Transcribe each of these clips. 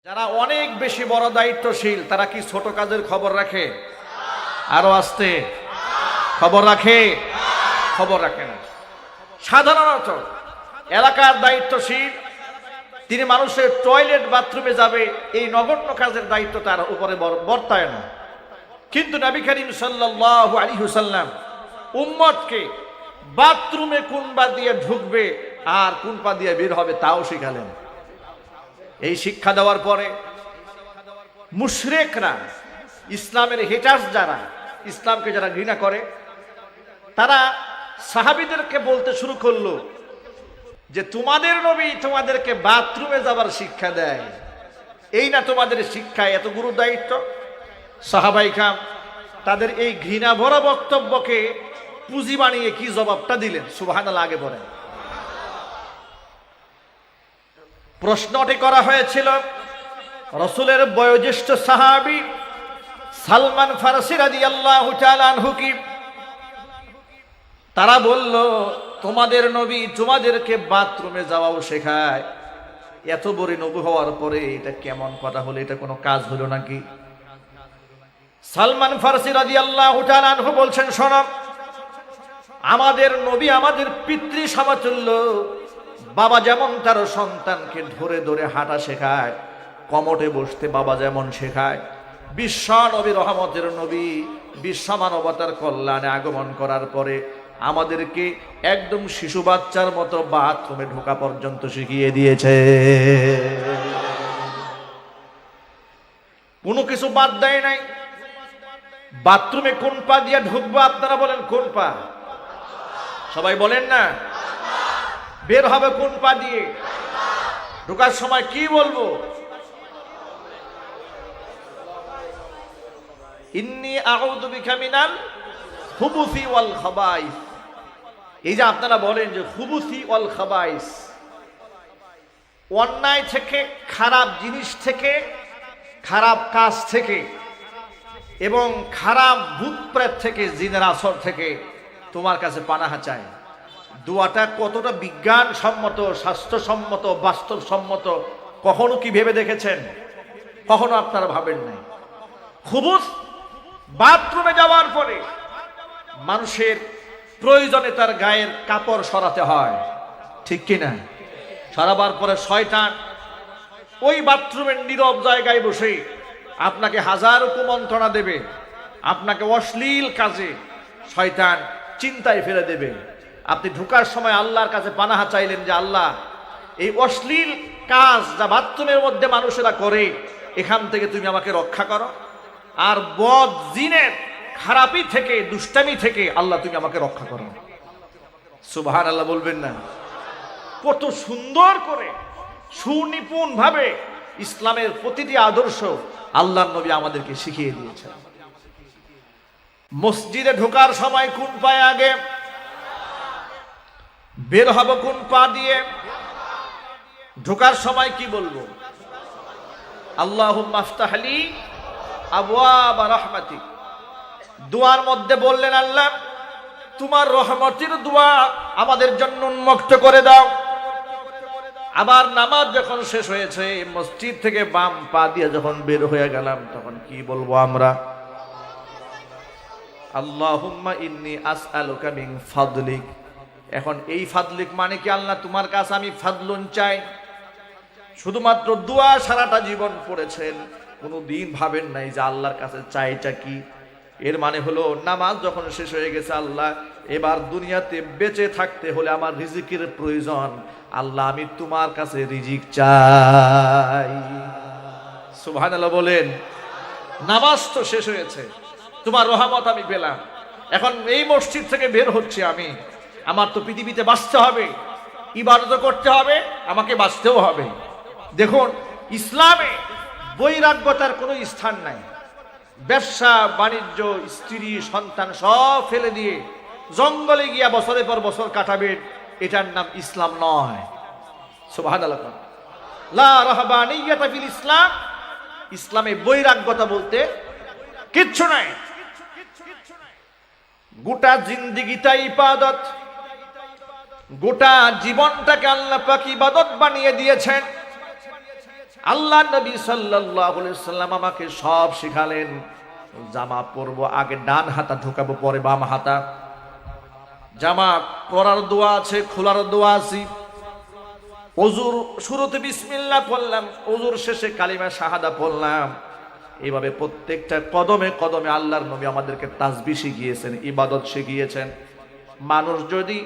যারা অনেক বেশি বড় দায়িত্বশীল তারা কি ছোট কাজের খবর রাখে? আরো আস্তে খবর রাখে? খবর রাখে না। সাধারণত এলাকার দায়িত্বশীল তিনি মানুষের টয়লেট বাথরুমে যাবে এই নগণ্য কাজের দায়িত্ব তার উপরে বর্তায় না। কিন্তু নবী করিম সাল্লাল্লাহু আলাইহি ওয়াসাল্লাম উম্মতকে বাথরুমে কোন পা দিয়ে ঢুকবে আর কোন পা দিয়ে বের হবে তাও শিখালেন। এই শিক্ষা দেওয়ার পরে মুশরিকরা, ইসলামের হেটার্স যারা, ইসলামকে যারা ঘৃণা করে, তারা সাহাবীদেরকে বলতে শুরু করলো যে তোমাদের নবী তোমাদেরকে বাথরুমে যাবার শিক্ষা দেয়, এই না তোমাদের শিক্ষায় এত গুরু দায়িত্ব? সাহাবায়ে কেরাম তাদের এই ঘৃণা ভরা বক্তব্যকে পুঁজি বানিয়ে কি জবাবটা দিলেন? সুবহানাল্লাহ। আগে বলেন। প্রশ্নটি করা হয়েছিল রাসূলের বয়োজ্যেষ্ঠ সাহাবী সালমান ফারসি রাদিয়াল্লাহু তাআলা আনহু কি তারা বলল তোমাদের নবী তোমাদেরকে বাথরুমে যাওয়াও শেখায়, এত বড় নবী হওয়ার পরে এটা কেমন কথা হলো? এটা কোনো কাজ হলো নাকি? সালমান ফারসি রাদিয়াল্লাহু তাআলা আনহু বলছেন, শোনো, আমাদের নবী আমাদের পিতৃ সমতুল্য। বাবা যেমন তার সন্তানকে ধরে ধরে হাঁটা শেখায়, কমটে বসতে বাবা যেমন শেখায়, বিশ্ব নবী রহমতের নবী বিশ্ব মানবতার কল্যাণে আগমন করার পরে আমাদেরকে একদম শিশু বাচ্চার মতো বাথরুমে ঢোকা পর্যন্ত শিখিয়ে দিয়েছে। কোনো কিছু বাদ দেয় নাই। বাথরুমে কোন পা দিয়ে ঢুকবো? আপনারা বলেন কোন পা? সবাই বলেন না। বের হবে কোন পা দিয়ে? ঢোকার সময় কি বলবো? ইন্নী আউযু বিকা মিনাল খুবুসি ওয়াল খাবাইস। এই যে আপনারা বলেন যে খুবুসি ওয়াল খাবাইস, অন্যায় থেকে, খারাপ জিনিস থেকে, খারাপ কাজ থেকে এবং খারাপ ভূত প্রেত থেকে, জিনের আসর থেকে তোমার কাছে পানাহা চাই। দোয়াটা কতটা বিজ্ঞানসম্মত, স্বাস্থ্যসম্মত, বাস্তবসম্মত কখনো কি ভেবে দেখেছেন? কখনো আপনারা ভাবেন নাই। খুবুস, বাথরুমে যাওয়ার পরে মানুষের প্রয়োজনে তার গায়ের কাপড় সরাতে হয়, ঠিক কিনা? সরাবার পরে শয়তান ওই বাথরুমের নীরব জায়গায় বসে আপনাকে হাজার কুমন্ত্রণা দেবে, আপনাকে অশ্লীল কাজে শয়তান চিন্তায় ফেলে দেবে। আপনি ঢোকার সময় আল্লাহর কাছে পানাহা চাইলেন যে আল্লাহ, এই অশ্লীল কাজ যা বাথরুমের মধ্যে মানুষেরা করে এখান থেকে তুমি আমাকে রক্ষা করো, আর বদ জিনের খারাপি থেকে, দুষ্টামি থেকে আল্লাহ তুমি আমাকে রক্ষা করো। সুবহানাল্লাহ বলবেন না? কত সুন্দর করে সুনিপুণ ভাবে ইসলামের প্রতিটি আদর্শ আল্লাহর নবী আমাদেরকে শিখিয়ে দিয়েছেন। মসজিদে ঢোকার সময় কোন পায়ে আগে? বের হব কোন পা দিয়ে? ঢোকার সময় কি বলবো? আল্লাহুম্মা আফতাহলি আবওয়াব রাহমাতিক। দোয়ার মধ্যে বললেন আল্লাহ তোমার রহমতের দোয়া আমাদের জন্য উন্মুক্ত করে দাও। আবার নামাজ যখন শেষ হয়েছে, মসজিদ থেকে বাম পা দিয়ে যখন বের হয়ে গেলাম, তখন কি বলবো আমরা? আল্লাহুম্মা ইন্নী আসআলুকা মিন ফাদলিক। এখন এই ফাদলিক মানে কি? আল্লাহ তোমার কাছে আমি ফাদলুন চাই। শুধুমাত্র দোয়া সারাটা জীবন পড়েছেন, কোনো দিন ভাবেন নাই যে আল্লাহর কাছে চাইটা কি। এর মানে হলো নামাজ যখন শেষ হয়ে গেছে, আল্লাহ এবার দুনিয়াতে বেঁচে থাকতে হলে আমার রিজিকের প্রয়োজন, আল্লাহ আমি তোমার কাছে রিজিক চাই। সুবহানাল্লাহ বলেন। নামাজ তো শেষ হয়েছে, তোমার রহমত আমি পেলাম, এখন এই মসজিদ থেকে বের হচ্ছে আমি, আমার তো পৃথিবীতে বাঁচতে হবে, ইবাদত করতে হবে, আমাকে বাঁচতেও হবে। দেখুন, ইসলামে বৈরাগ্যতার কোনো স্থান নাই। ব্যবসা বাণিজ্য, স্ত্রী সন্তান সব ফেলে দিয়ে জঙ্গলে গিয়া বছরের পর বছর কাটাবে, এটার নাম ইসলাম নয়। সুবহানাল্লাহ। লা রাহবানিয়াতা ফিল ইসলাম। ইসলামে বৈরাগ্যতা বলতে কিচ্ছু নাই। গোটা জিন্দেগিটা ইবাদত, গোটা জীবনটাকে আল্লাহ পাক ইবাদত বানিয়ে দিয়েছেন। আল্লাহ নবী সাল্লাল্লাহু আলাইহি ওয়াসাল্লাম আমাকে সব শিখালেন। জামা পরবো আগে ডান হাতা ঢোকাবো, পরে বাম হাতা। জামা পরার দোয়া আছে, খোলার দোয়া আছে। ওযুর শুরুতে বিসমিল্লাহ পড়লাম, ওযুর শেষে কালিমা শাহাদা পড়লাম। এইভাবে প্রত্যেকটা কদমে কদমে আল্লাহর নবী আমাদেরকে তাসবিহ শিখিয়েছেন, ইবাদত শিখিয়েছেন। মানুষ যদি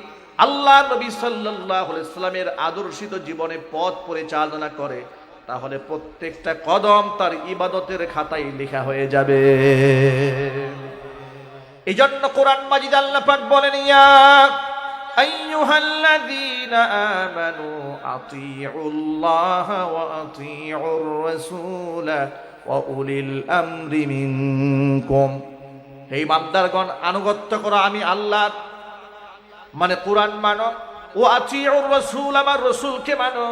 আল্লাহ নবী সাল্লাল্লাহু আলাইহি ওয়াসাল্লামের আদর্শিত জীবনে পথ পরিচালনা করে, তাহলে প্রত্যেকটা কদম তার ইবাদতের খাতায় লেখা হয়ে যাবে। এই জন্য কোরআন মাজিদ আল্লাহ পাক বলেন, ইয়া আইয়ুহাল্লাযীনা আমানু আতিউল্লাহ ওয়া আতিউর রাসূলা ওয়া উলিল আমরি মিনকুম। হে ইমানদারগণ, আনুগত্য করো আমি আল্লাহর, মানে কোরআন মানো। ও আতিউর রাসূল, আমার রাসূলকে মানো।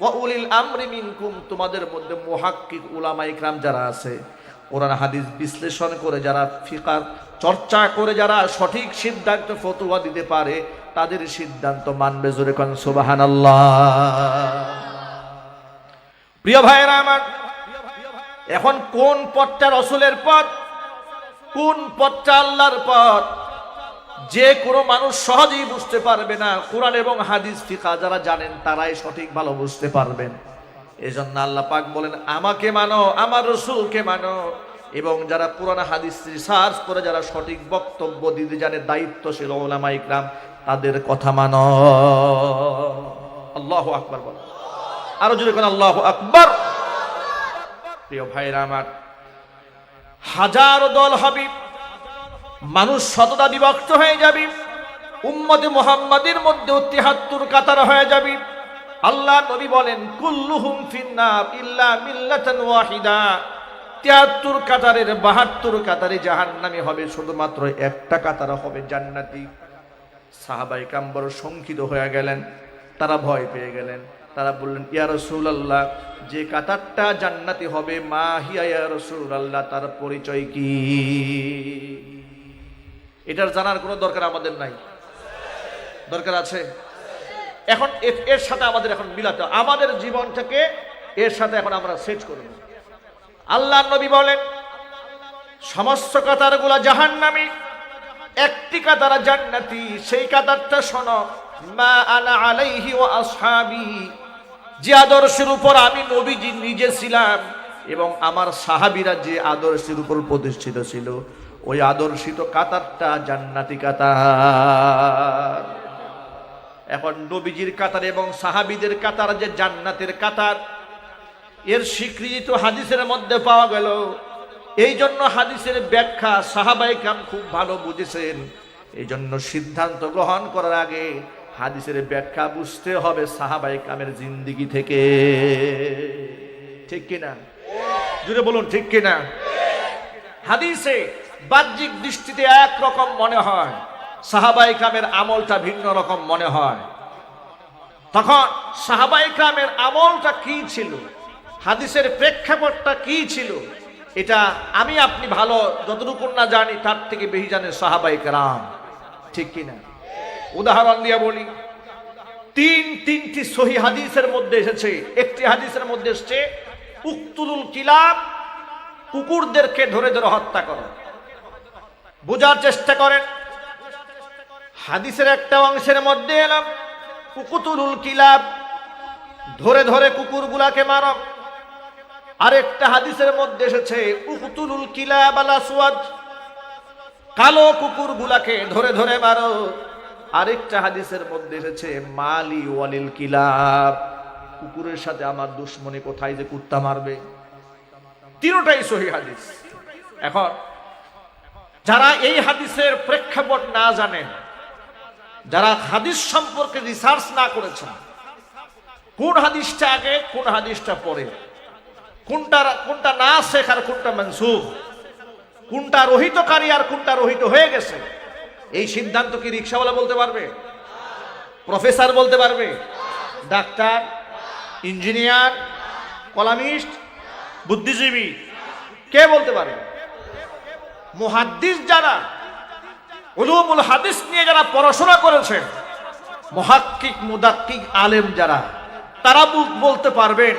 ওয়া উলিল আমরি মিনকুম, তোমাদের মধ্যে মুহাক্কিক উলামা ইকরাম যারা আছে, কোরআন হাদিস বিশ্লেষণ করে যারা ফিকার চর্চা করে যারা সঠিক সিদ্ধান্ত ফতোয়া দিতে পারে, তাদের সিদ্ধান্ত মানবে। জোরে কোন সুবহানাল্লাহ। প্রিয় ভাইরা আমার, এখন কোন পথটা রাসূলের পথ, কোন পথটা আল্লাহর পথ, যে কোনো মানুষ সহজেই বুঝতে পারবে না। কোরআন এবং হাদিস ফিকাহ যারা জানেন তারাই সঠিক ভালো বুঝতে পারবেন। এজন্য আল্লাহ পাক বলেন, আমাকে মানো, আমার রাসূলকে মানো, এবং যারা কোরআন হাদিস রিসার্চ করে যারা সঠিক বক্তব্য দিতে জানে, দায়িত্বশীল উলামা ইকরাম, তাদের কথা মানো। আল্লাহু আকবার বলো, আরো জোরে কোন আল্লাহু আকবার। প্রিয় ভাইরা আমার, হাজারো দল হবে, মানুষ শতটা বিভক্ত হয়ে যাবে, উম্মতে মুহাম্মাদের মধ্যে ৭৩ কাতার হয়ে যাবে। আল্লাহ নবী বলেন, কুল্লুহুম ফিন্নার ইল্লা মিল্লাতান ওয়াহিদা। ৭৩ কাতারের ৭২ কাতারে জাহান্নামী হবে, শুধুমাত্র একটা কাতার হবে জান্নাতি। সাহাবায়ে কেরাম বড় শঙ্কিত হয়ে গেলেন, তারা ভয় পেয়ে গেলেন। তারা বললেন, ইয়া রাসূলুল্লাহ, যে কাতারটা জান্নাতি হবে, মা হিয়া ইয়া রাসূলুল্লাহ, তার পরিচয় কি? এটার জানার কোনো দরকার আমাদের নাই, দরকার আছে। এখন এর সাথে আমাদের এখন মিলাতে, আমাদের জীবনটাকে এর সাথে এখন আমরা সেট করব। আল্লাহ নবী বলেন, সমস্ত কাতারগুলা জাহান্নামী, একটি কাতার জান্নাতি। সেই কাতারটা শোনো, মা আনা আলাইহি ওয়া আসহাবি, যে আদর্শের উপর আমি নবীজি নিজে ছিলাম এবং আমার সাহাবীরা যে আদর্শের উপর প্রতিষ্ঠিত ছিল, ওই আদর্শিত কাতারটা জান্নাতি কাতার। এখন নবীজির কাতার এবং সাহাবীদের কাতার যে জান্নাতের কাতার, এর স্বীকৃতি তো হাদিসের মধ্যে পাওয়া গেল। এই জন্য হাদিসের ব্যাখ্যা সাহাবায়ে কেরাম খুব ভালো বুঝেছেন। এই জন্য সিদ্ধান্ত গ্রহণ করার আগে হাদিসের ব্যাখ্যা বুঝতে হবে সাহাবায়ে কেরামের জিন্দেগি থেকে। ঠিক কিনা? জুড়ে বলুন, ঠিক কিনা? হাদিসে বাহ্যিক দৃষ্টিতে একরকম মনে হয়, সাহাবায়ে কেরামের আমলটা ভিন্ন রকম মনে হয়। তখন সাহাবায়ে কেরামের আমলটা কি ছিল, হাদিসের প্রেক্ষাপটটা কি ছিল, এটা আমি আপনি ভালো যতটুকু না জানি, তার থেকে বেশি জানে সাহাবায়ে কেরাম। ঠিক কিনা? উদাহরণ দিয়ে বলি, তিনটি সহিহ হাদিসের মধ্যে এসেছে। একটি হাদিসের মধ্যে এসেছে, উকতুলুল কিলাব, কুকুরদেরকে ধরে ধরে হত্যা করো। বোঝার চেষ্টা করেন, হাদিসের একটা অংশের মধ্যে এলাম উকতুলুল কিলাব, ধরে ধরে কুকুরগুলাকে মারো। আরেকটা হাদিসের মধ্যে এসেছে উকতুলুল কিলাব আল আসওয়াদ, কালো কুকুরগুলাকে ধরে ধরে মারো। আরেকটা হাদিসের মধ্যে এসেছে মালি ওয়ালিল কিলাব, কুকুরের সাথে আমার দুশ্মনী, কোথায় যে কুত্তা মারবে। তিনটাই সহিহ হাদিস। এখন যারা এই হাদিসের প্রেক্ষাপট না জানেন, যারা হাদিস সম্পর্কে রিসার্চ না করেছেন, কোন হাদিসটা আগে কোন হাদিসটা পরে, কোনটা নাসিখ আর কোনটা মানসুখ, কোনটা রহিতকারী আর কোনটা রহিত হয়ে গেছে, এই সিদ্ধান্ত কি রিকশাওয়ালা বলতে পারবে? প্রফেসর বলতে পারবে? ডাক্তার, ইঞ্জিনিয়ার, কলামিস্ট, বুদ্ধিজীবী, কে বলতে পারবে? মুহাদ্দিস যারা, উলুমুল হাদিস নিয়ে যারা পড়াশোনা করেছেন, মুহাক্কিক মুদাক্কিক আলেম যারা, তারা বলতে পারবেন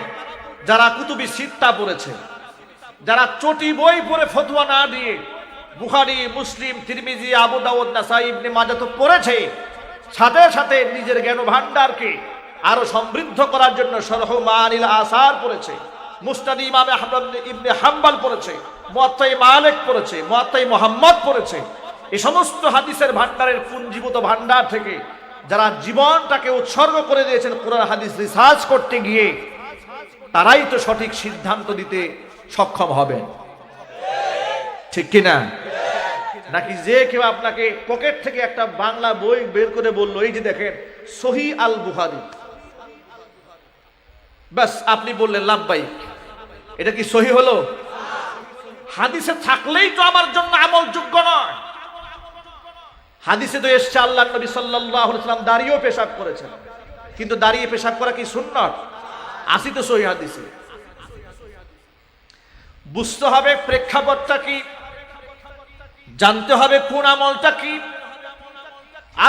যারা কুতুবি সিত্তা পড়েছে, যারা চটি বই পড়ে ফতোয়া না দিয়ে বুখারী, মুসলিম, তিরমিজি, আবু দাউদ, নাসাই, ইবনে মাজাহ তো পড়েছে, সাথে সাথে নিজের জ্ঞান ভান্ডারকে আরো সমৃদ্ধ করার জন্য শরহ মানিল আসার পড়েছে, মুসনাদ ইমাম আহমদ ইবনে হাম্বল পড়েছে, মুয়াত্তা মালিক পড়েছে, মুয়াত্তা মুহাম্মদ পড়েছে। এই সমস্ত হাদিসের ভান্ডারের পুঞ্জীভূত ভান্ডার থেকে যারা জীবনটাকে উৎসর্গ করে দিয়েছেন কোরআন হাদিস রিসার্চ করতে গিয়ে, তারাই তো সঠিক সিদ্ধান্ত দিতে সক্ষম হবেন, ঠিক কিনা? নাকি যে কেউ আপনাকে পকেট থেকে একটা বাংলা বই বের করে বললো, এই যে দেখেন সহিহ আল বুখারী, বাস আপনি বললেন লাব্বাইক, এটা কি সহিহ হলো? হাদিসে থাকলেই তো আমার জন্য আমলযোগ্য নয়। হাদিসে তো এসছে আল্লাহর নবী সাল্লাল্লাহু আলাইহি ওয়াসাল্লাম দাঁড়িয়েও পেশাব করেছেন, কিন্তু দাঁড়িয়ে পেশাব করা কি সুন্নাত? আসি তো সহিহ হাদিসে। বুঝতে হবে প্রেক্ষাপটটা কি, জানতে হবে কোন আমলটা কি।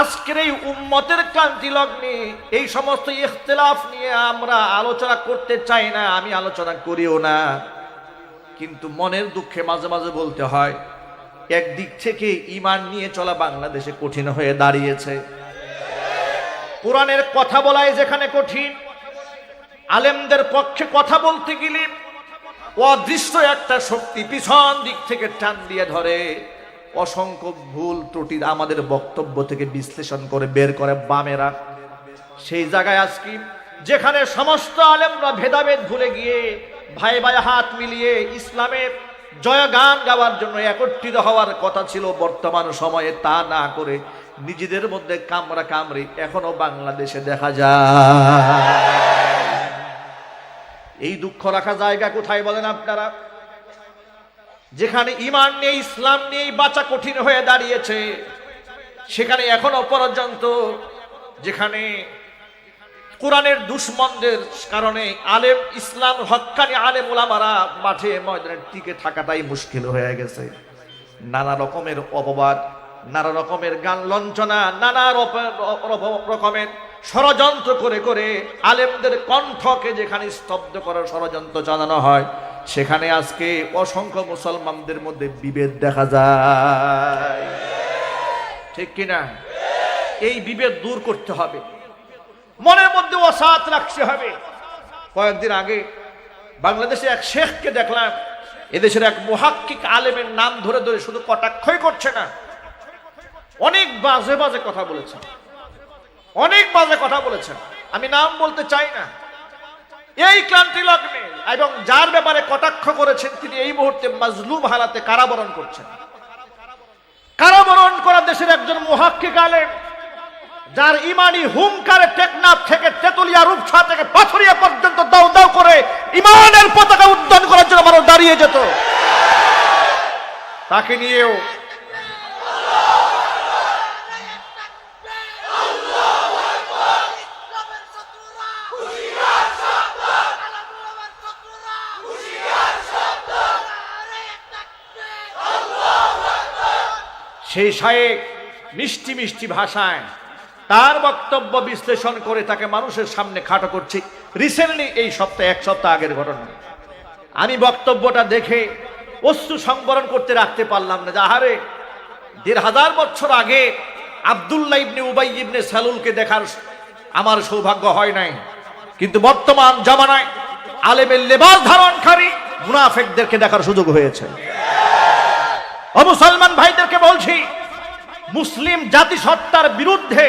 আজকের এই উম্মতের ক্লান্তি লগ্নে এই সমস্ত ইখতিলাফ নিয়ে আমরা আলোচনা করতে চাই না, আমি আলোচনা করিও না, কিন্তু মনের দুঃখে মাঝে মাঝে বলতে হয়, একদিক থেকে ঈমান নিয়ে চলা বাংলাদেশে কঠিন হয়ে দাঁড়িয়েছে। কোরআনের কথা বলাই যেখানে কঠিন, আলেমদের পক্ষে কথা বলতে গেলে অদৃশ্য একটা শক্তি পিছন দিক থেকে টান দিয়ে ধরে, অসংখ্য ভুল ত্রুটি আমাদের বক্তব্য থেকে বিশ্লেষণ করে বের করে বামেরা। সেই জায়গায় আজকে যেখানে সমস্ত আলেমরা ভেদাভেদ ভুলে গিয়ে ভাই ভাই হাত মিলিয়ে ইসলামের জয়গান গাওয়ার জন্য একত্রিত হওয়ার কথা ছিল, বর্তমান সময়ে তা না করে নিজেদের মধ্যে কামড়া কামড়ি এখনো বাংলাদেশে দেখা যায়। এই দুঃখ রাখা জায়গা কোথায় বলেন আপনারা? যেখানে ঈমান নেই, ইসলাম নেই, বাঁচা কঠিন হয়ে দাঁড়িয়েছে, সেখানে এখনো পর্যন্ত যেখানে কোরআনের দুশমনদের কারণে আলেম ইসলাম হক্কানি আলেম ওলামারা মাঠে ময়দানে টিকে থাকাটাই মুশকিল হয়ে গেছে। নানা রকমের অপবাদ, নানা রকমের গান লঞ্চনা, নানা রকমের ষড়যন্ত্র করে করে আলেমদের কণ্ঠকে যেখানে স্তব্ধ করার ষড়যন্ত্র চালানো হয়, সেখানে আজকে অসংখ্য মুসলমানদের মধ্যে বিভেদ দেখা যায়, ঠিক কিনা? এই বিভেদ দূর করতে হবে, মনের মধ্যে ওয়াসাত রাখতে হবে। কয়েকদিন আগে বাংলাদেশে এক শেখকে দেখলাম, এদেশের এক মুহাক্কিক আলেমের নাম ধরে ধরে শুধু কটাক্ষই করছে না, অনেক বাজে বাজে কথা বলেছেন, অনেক বাজে কথা বলেছেন, আমি নাম বলতে চাই না। এই ক্লান্তি লগ্নে এবং যার ব্যাপারে কটাক্ষ করেছেন তিনি এই মুহূর্তে মাজলুম হালাতে কারাবরণ করছেন। কারাবরণ করা দেশের একজন মুহাক্কিক আলেম, যার ইমানি হুঙ্কারে টেকনাফ থেকে তেতুলিয়া, রূপসা থেকে পাথরিয়া পর্যন্ত দাও দাও করে ইমানের পতাকা উত্তোলন করার জন্য মানুষ দাঁড়িয়ে যেত, তাকে নিয়েও সেই শায়েখ মিষ্টি মিষ্টি ভাষায় তার বক্তব্য বিশ্লেষণ করে তাকে মানুষের সামনে খাটো করছে। রিসেন্টলি এই সপ্তাহে, এক সপ্তাহ আগের ঘটনা, আমি বক্তব্যটা দেখে অশ্রু সংবরণ করতে রাখতে পারলাম না। আহারে, ১৫০০ বছর আগে আব্দুল্লাহ ইবনে উবাই ইবনে সালুলকে দেখার আমার সৌভাগ্য হয় নাই, কিন্তু বর্তমান জামানায় আলেমের লেবাস ধারণকারী মুনাফিকদেরকে দেখার সুযোগ হয়েছে। ও মুসলমান ভাইদেরকে বলছি, মুসলিম জাতিসত্তার বিরুদ্ধে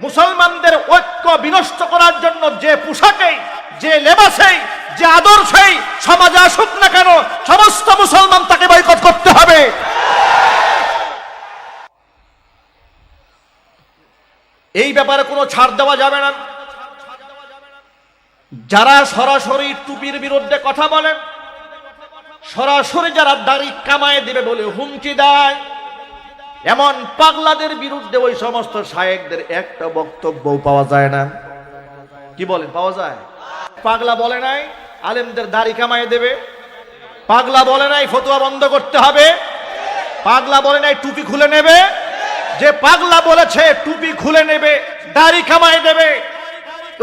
মুসলমানদের ঐক্য বিনষ্ট করার জন্য যে পোশাকেই, যে লেবাসেই, যে আদর্শেই সমাজে আসুক না কেন, সমস্ত মুসলমান তাকে বয়কট করতে হবে। এই ব্যাপারে কোনো ছাড় দেওয়া যাবে না। যারা সরাসরি টুপির বিরুদ্ধে কথা বলেন, সরাসরি যারা দাড়ি কামায় দিবে বলে হুমকি দেয়, এমন পাগলাদের বিরুদ্ধে ওই সমস্ত শায়েখদের একটা বক্তব্য পাওয়া যায় না। কি বলেন, পাওয়া যায়? পাগলা বলে নাই আলেমদের দাড়ি কামায় দেবে, পাগলা বলে নাই ফতোয়া বন্ধ করতে হবে, পাগলা বলে নাই টুপি খুলে নেবে। যে পাগলা বলেছে টুপি খুলে নেবে, দাড়ি কামায় দেবে,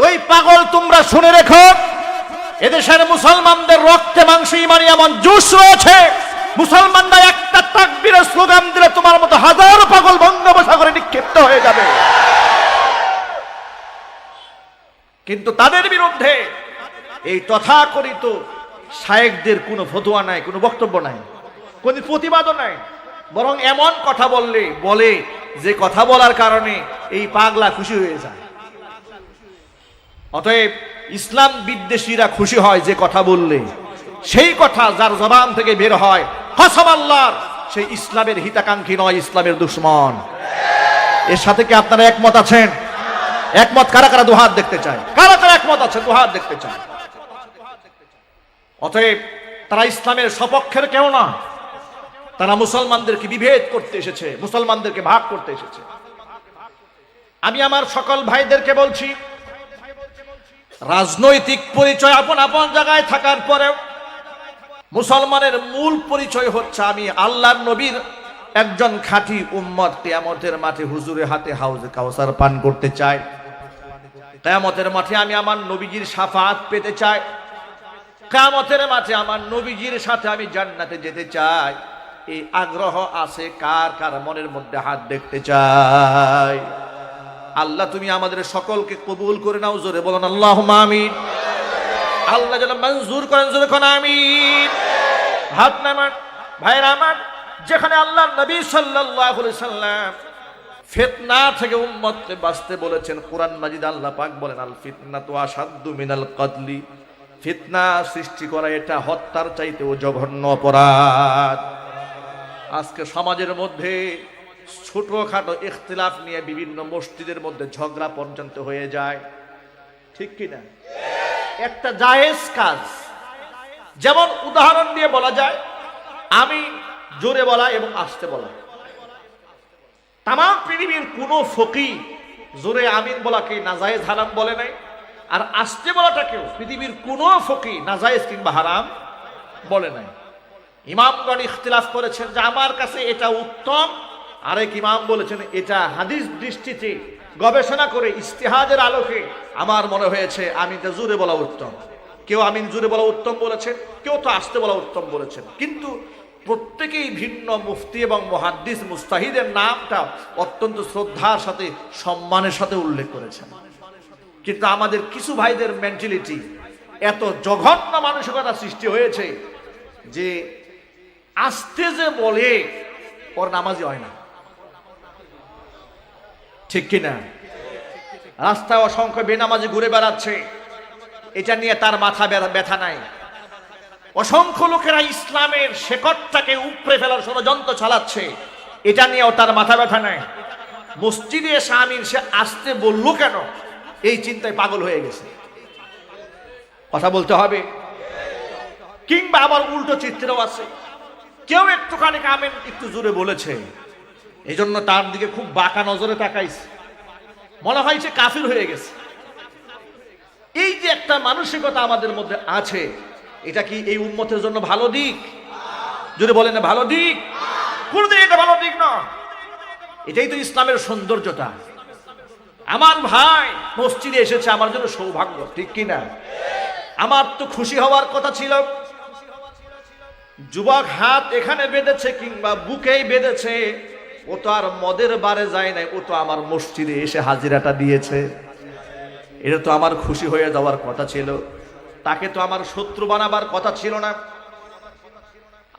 ওই পাগল তোমরা শুনে রেখো, এদেশের মুসলমানদের রক্তে মাংসে ইমানি এমন জোশ রয়েছে, মুসলমানরা একটা তাকবীরের স্লোগান দিলে তোমার মতো হাজারো পাগল বঙ্গোপসাগরে নিক্ষিপ্ত হয়ে যাবে। কিন্তু তাদের বিরুদ্ধে এই তথাকথিত শায়েখদের কোনো ফতোয়া নাই, কোনো বক্তব্য নাই, কোনো প্রতিবাদও নাই, বরং এমন কথা বলে যে কথা বলার কারণে এই পাগলা খুশি হয়ে যায়। অতএব ইসলাম বিদ্বেষীরা খুশি হয় যে কথা বললে, সেই কথা যার জবান থেকে বের হয় কসম আল্লাহর, সেই ইসলামের হিতাকাঙ্ক্ষী নয়, ইসলামের দুশ্মন। এর সাথে কি আপনারা একমত আছেন? একমত কারা কারা দুহাত দেখতে চায়? কারা কারা একমত আছেন দুহাত দেখতে চায়? অতএব তারা ইসলামের সপক্ষের কেউ না, তারা মুসলমানদেরকে বিভেদ করতে এসেছে, মুসলমানদেরকে ভাগ করতে এসেছে। আমি আমার সকল ভাইদেরকে বলছি, রাজনৈতিক পরিচয় আপন আপন জায়গায় থাকার পরেও মুসলমানের মূল পরিচয় হচ্ছে আমি আল্লাহর নবীর একজন খাঁটি উম্মত। কিয়ামতের মাঠে হুজুরের হাতে হাউজে কাউসার পান করতে চাই, কিয়ামতের মাঠে আমি আমার নবীজির শাফাআত পেতে চাই, কিয়ামতের মাঠে আমার নবীজির সাথে আমি জান্নাতে যেতে চাই। এই আগ্রহ আছে কার কার মনের মধ্যে? হাত দেখতে চাই। আল্লাহ তুমি আমাদের সকলকে কবুল করে নাও, জোরে বলুন আল্লাহুম্মা আমিন। আল্লাহ যেন মঞ্জুর করেন, জোরে কোন আমিন। হাত নামান ভাইরা আমার, যেখানে আল্লাহর নবী সাল্লাল্লাহু আলাইহি সাল্লাম ফিতনা থেকে উম্মতকে বাঁচতে বলেছেন, কোরআন মাজিদ আল্লাহ পাক বলেন আল ফিতনাতু আশাদ্দু মিনাল কতলি, ফিতনা সৃষ্টি করা এটা হত্যার চাইতেও জঘন্য অপরাধ। আজকে সমাজের মধ্যে ছোটখাটো ইখতিলাফ নিয়ে বিভিন্ন মসজিদের মধ্যে ঝগড়া পর্যন্ত হয়ে যায়, ঠিক কিনা? একটা জায়েজ কাজ, যেমন উদাহরণ দিয়ে বলা যায় আমি জোরে বলা এবং আস্তে বলা। তাম পৃথিবীর কোন ফকিহ জোরে আমিন বলাকে নাজায়েজ হারাম বলে নাই, আর আস্তে বলাটাকেও পৃথিবীর কোন ফকিহ নাজায়েজ কিংবা হারাম বলে নাই। ইমামগণ ইখতিলাফ করেছেন যে আমার কাছে এটা উত্তম, আরেক ইমাম বলেছেন এটা হাদিস দৃষ্টিতে গবেষণা করে ইস্তিহাদের আলোকে আমার মনে হয়েছে আমিনটা জোরে বলা উত্তম। কেউ আমিন জোরে বলা উত্তম বলেছেন, কেউ তো আস্তে বলা উত্তম বলেছেন, কিন্তু প্রত্যেকেই ভিন্ন মুফতি এবং মুহাদ্দিস মুস্তাহিদের নামটা অত্যন্ত শ্রদ্ধার সাথে সম্মানের সাথে উল্লেখ করেছেন। কিন্তু আমাদের কিছু ভাইদের মেন্টালিটি এত জঘন্য মানসিকতা সৃষ্টি হয়েছে যে আস্তে যে বলে ওর নামাজই হয় না, ঠিক কিনা? রাস্তায় অসংখ্য বেনামাজি ঘুরে বেড়াচ্ছে, এটা নিয়ে তার মাথা ব্যথা নাই। অসংখ্য লোকেরা ইসলামের শেকড়টাকে উপড়ে ফেলার ষড়যন্ত্র চালাচ্ছে, এটা নিয়েও তার মাথা ব্যথা নাই। মসজিদে এসে আমিন সে আসতে বললো কেন, এই চিন্তায় পাগল হয়ে গেছে। কথা বলতে হবে। কিংবা আবার উল্টো চিত্রেও আছে, কেউ একটুখানি আমিন একটু জোরে বলেছে, এই জন্য তার দিকে খুব বাঁকা নজরে তাকাইছে, মনে হয় সে কাফির হয়ে গেছে। এই যে একটা মানসিকতা আমাদের মধ্যে আছে, এটা কি এই উম্মতের জন্য ভালো দিক? যদি বলেন ভালো দিক, কোনদিন এটা ভালো দিক না। এটাই তো ইসলামের সৌন্দর্যতা। আমার ভাই মসজিদে এসেছে আমার জন্য সৌভাগ্য, ঠিক কিনা? আমার তো খুশি হওয়ার কথা ছিল। যুবক হাত এখানে বেঁধেছে কিংবা বুকেই বেঁধেছে, ও তো আর মদের বারে যায় নাই, ও তো আমার মসজিদে এসে হাজিরাটা দিয়েছে। এটা তো আমার খুশি হয়ে যাওয়ার কথা ছিল। তাকে তো আমার শত্রু বানাবার কথা ছিল না।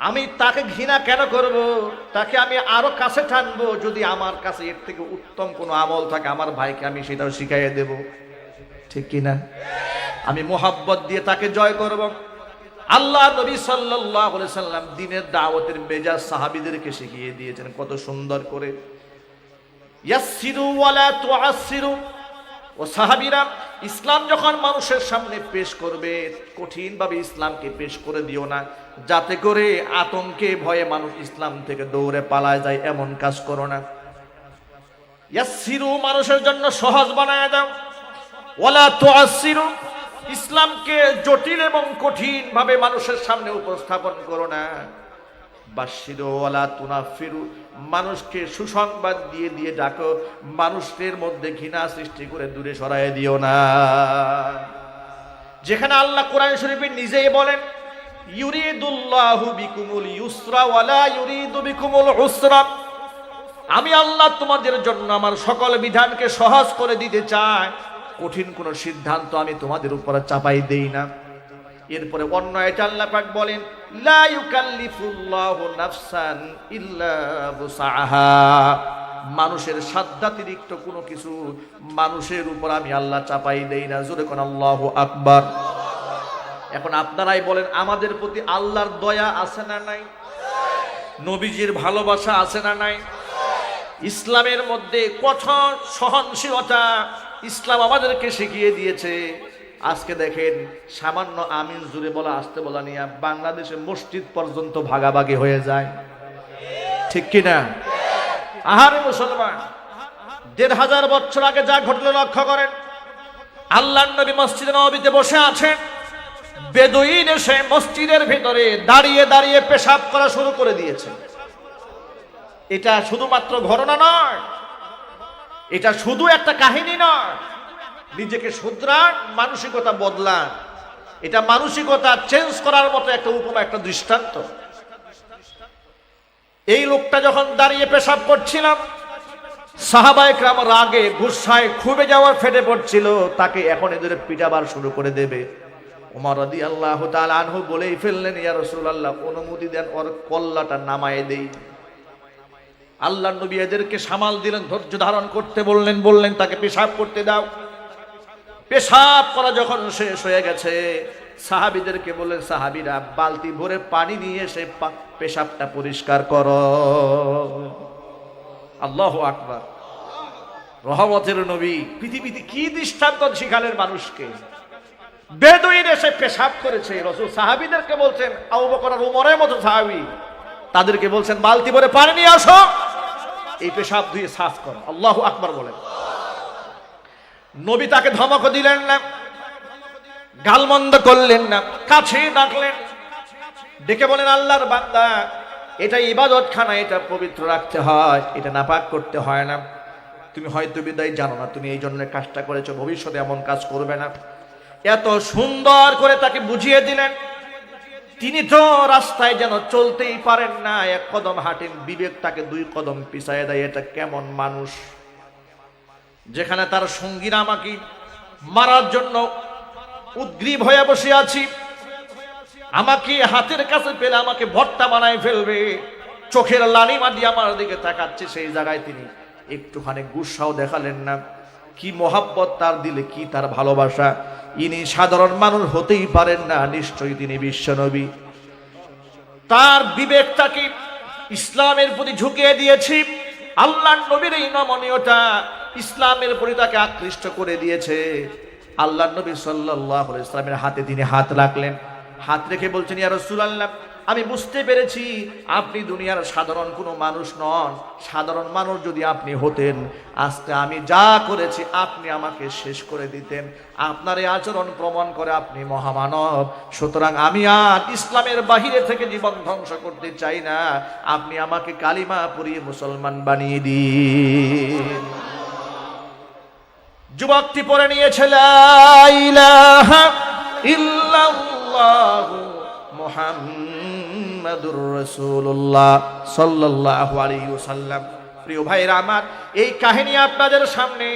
আমি তাকে ঘৃণা কেন করব? তাকে আমি আরো কাছে টানবো। যদি আমার কাছে এর থেকে উত্তম কোনো আমল থাকে আমার ভাইকে আমি সেটাও শিখাইয়ে দেব, ঠিক কিনা? আমি মোহাব্বত দিয়ে তাকে জয় করব। আল্লাহ নবী সাল্লাল্লাহু আলাইহি সাল্লাম দ্বীনের দাওয়াতের মেজাজ সাহাবীদেরকে শিখিয়ে দিয়েছেন কত সুন্দর করে। ইয়াসসিরু ওয়ালা তুআসসিরু। ও সাহাবীরা, ইসলাম যখন মানুষের সামনে পেশ করবে, কঠিন ভাবে ইসলামকে পেশ করে দিও না, যাতে করে আতঙ্কে ভয়ে মানুষ ইসলাম থেকে দৌড়ে পালায় যায়, এমন কাজ করো না। ইয়াসসিরু, মানুষের জন্য সহজ বানায় দাও। ওয়ালা তুআসসিরু, ইসলামকে জটিল এবং কঠিন ভাবে মানুষের সামনে উপস্থাপন করো না। বাশশিরু ওয়ালা তুনাফিরু, মানুষকে সুসংবাদ দিয়ে দিয়ে ডাকো, মানুষের মধ্যে ঘৃণা সৃষ্টি করে দূরে সরায় দিও না। যেখানে আল্লাহ কোরআন শরীফে নিজেই বলেন ইউরিদুল্লাহু বিকুমুল ইউসরা ওয়ালা ইউরিদু বিকুমুল উসরা, আমি আল্লাহ তোমাদের জন্য আমার সকল বিধানকে সহজ করে দিতে চাই, কঠিন কোন সিদ্ধান্ত আমি তোমাদের উপর চাপাই দেই না। এরপরে অন্য আয়াতে আল্লাহ পাক বলেন লা ইউকাল্লিফুল্লাহু নাফসান ইল্লা বুসআহা, মানুষের সাধ্যাতিরিক্ত কোনো কিছু মানুষের উপর আমি আল্লাহ চাপাই দেই না। জোরে কোন আল্লাহু আকবার। এখন আপনারাই বলেন আমাদের প্রতি আল্লাহর দয়া আছে না নাই? নবীজির ভালোবাসা আছে না নাই? ইসলামের মধ্যে কঠোর সহনশীলতা ইসলাম আমাদেরকে শিখিয়ে দিয়েছে। আজকে দেখেন সামান্য আমিন জুড়ে বলা আসতে বলা নিয়ে বাংলাদেশে মসজিদ পর্যন্ত ভাগাভাগি হয়ে যায়, ঠিক কিনা? আহারে মুসলমান, ১৫০০ বছর আগে যা ঘটলো লক্ষ্য করেন। আল্লাহর নবী মসজিদে নববীতে বসে আছেন, বেদুইন এসে মসজিদের ভিতরে দাঁড়িয়ে দাঁড়িয়ে পেশাব করা শুরু করে দিয়েছে। এটা শুধুমাত্র ঘটনা নয়, এটা শুধু একটা কাহিনী নয়। নিজেকে শুধরান, মানসিকতা বদলান, এটা মানসিকতা চেঞ্জ করার মতো একটা উপমা, একটা দৃষ্টান্ত। এই লোকটা যখন দাঁড়িয়ে পেশাব করছিলাম, সাহাবায়ে কেরাম রাগে গুসায় খুবে যাওয়ার ফেটে পড়ছিল, তাকে এখন এদের পিটাবার শুরু করে দেবে। ওমর রাদিয়াল্লাহু তাআলা আনহু বলেই ফেললেন, ইয়া রাসূলুল্লাহ, অনুমতি দেন, ওর কল্লাটা নামায়ে দেই। আল্লাহর নবী এদেরকে সামাল দিলেন, ধৈর্য ধারণ করতে বললেন তাকে পেশাব করতে দাও। পেশাব করা যখন শেষ হয়ে গেছে, সাহাবীদেরকে বললেন, সাহাবীরা বালতি ভরে পানি নিয়ে এসে পেশাবটা পরিষ্কার করো। আল্লাহু আকবার। রহমতের নবী পৃথিবীতে কি দৃষ্টান্ত শিখালেন মানুষকে। বেদুইন এসে পেশাব করেছে, রাসূল সাহাবীদেরকে বলছেন, আবু বকর আর উমরের মতো সাহাবী, তাদেরকে বলছেন বালতি ভরে পানি নিয়ে আসো, এই পেশাব ধুয়ে সাফ করো। আল্লাহু আকবার বলেন। নবী তাকে ধমক দিলেন না, গালমন্দ করলেন না, কাছে ডাকলেন, ডেকে বলেন, আল্লাহর বান্দা, এটা ইবাদতখানা, এটা পবিত্র রাখতে হয়, এটা নাপাক করতে হয় না। তুমি হয়তো বিদায় জানো না, তুমি এই জন্য কাজটা করেছো, ভবিষ্যতে এমন কাজ করবে না। এত সুন্দর করে তাকে বুঝিয়ে দিলেন। তিনি তো রাস্তায় যেন চলতেই পারেন না, এক কদম হাঁটেন, বিবেক তাকে 2 কদম পিছায় দেয়। এটা কেমন মানুষ? যেখানে তার সঙ্গীরা আমাকে মারার জন্য উদ্গ্রীব হয়ে বসে আছি, আমাকে হাতের কাছে পেলে আমাকে ভর্তা বানায় ফেলবে, চোখের লালিমা দিয়ে আমার দিকে তাকাচ্ছে, সেই জায়গায় তিনি একটুখানি গুসাও দেখালেন না। কি মোহাব্বত তার দিলে, কি তার ভালোবাসা! ইনি সাধারণ মানুষ হতেই পারেন না, নিশ্চয়ই তিনি বিশ্বনবী। তার বিবেকটাকে ইসলামের প্রতি ঝুঁকিয়ে দিয়েছি। আল্লাহর নবীর এই নমনীয়তা ইসলামের প্রতি তাকে আকৃষ্ট করে দিয়েছে। আল্লাহর নবী সাল্লাল্লাহু আলাইহি ওয়াসাল্লামের হাতে তিনি হাত রাখলেন, হাত রেখে বলছেন, ইয়া রাসূলুল্লাহ, আমি বুঝতে পেরেছি আপনি দুনিয়ার সাধারণ কোনো মানুষ নন। সাধারণ মানুষ যদি আপনি হতেন, আজকে আমি যা করেছি আপনি আমাকে শেষ করে দিতেন। আপনার এই আচরণ প্রমাণ করে আপনি মহামানব। সুতরাং আমি আর ইসলামের বাহিরে থেকে জীবন ধ্বংস করতে চাই না, আপনি আমাকে কালিমা পড়িয়ে মুসলমান বানিয়ে দিন। যুবকটি পড়ে নিয়েছে লা ইলাহা ইল্লাল্লাহু মুহাম্মাদুর রাসূলুল্লাহ সাল্লাল্লাহু আলাইহি ওয়াসাল্লাম। প্রিয় ভাইরা আমার, এই কাহিনী আপনাদের সামনে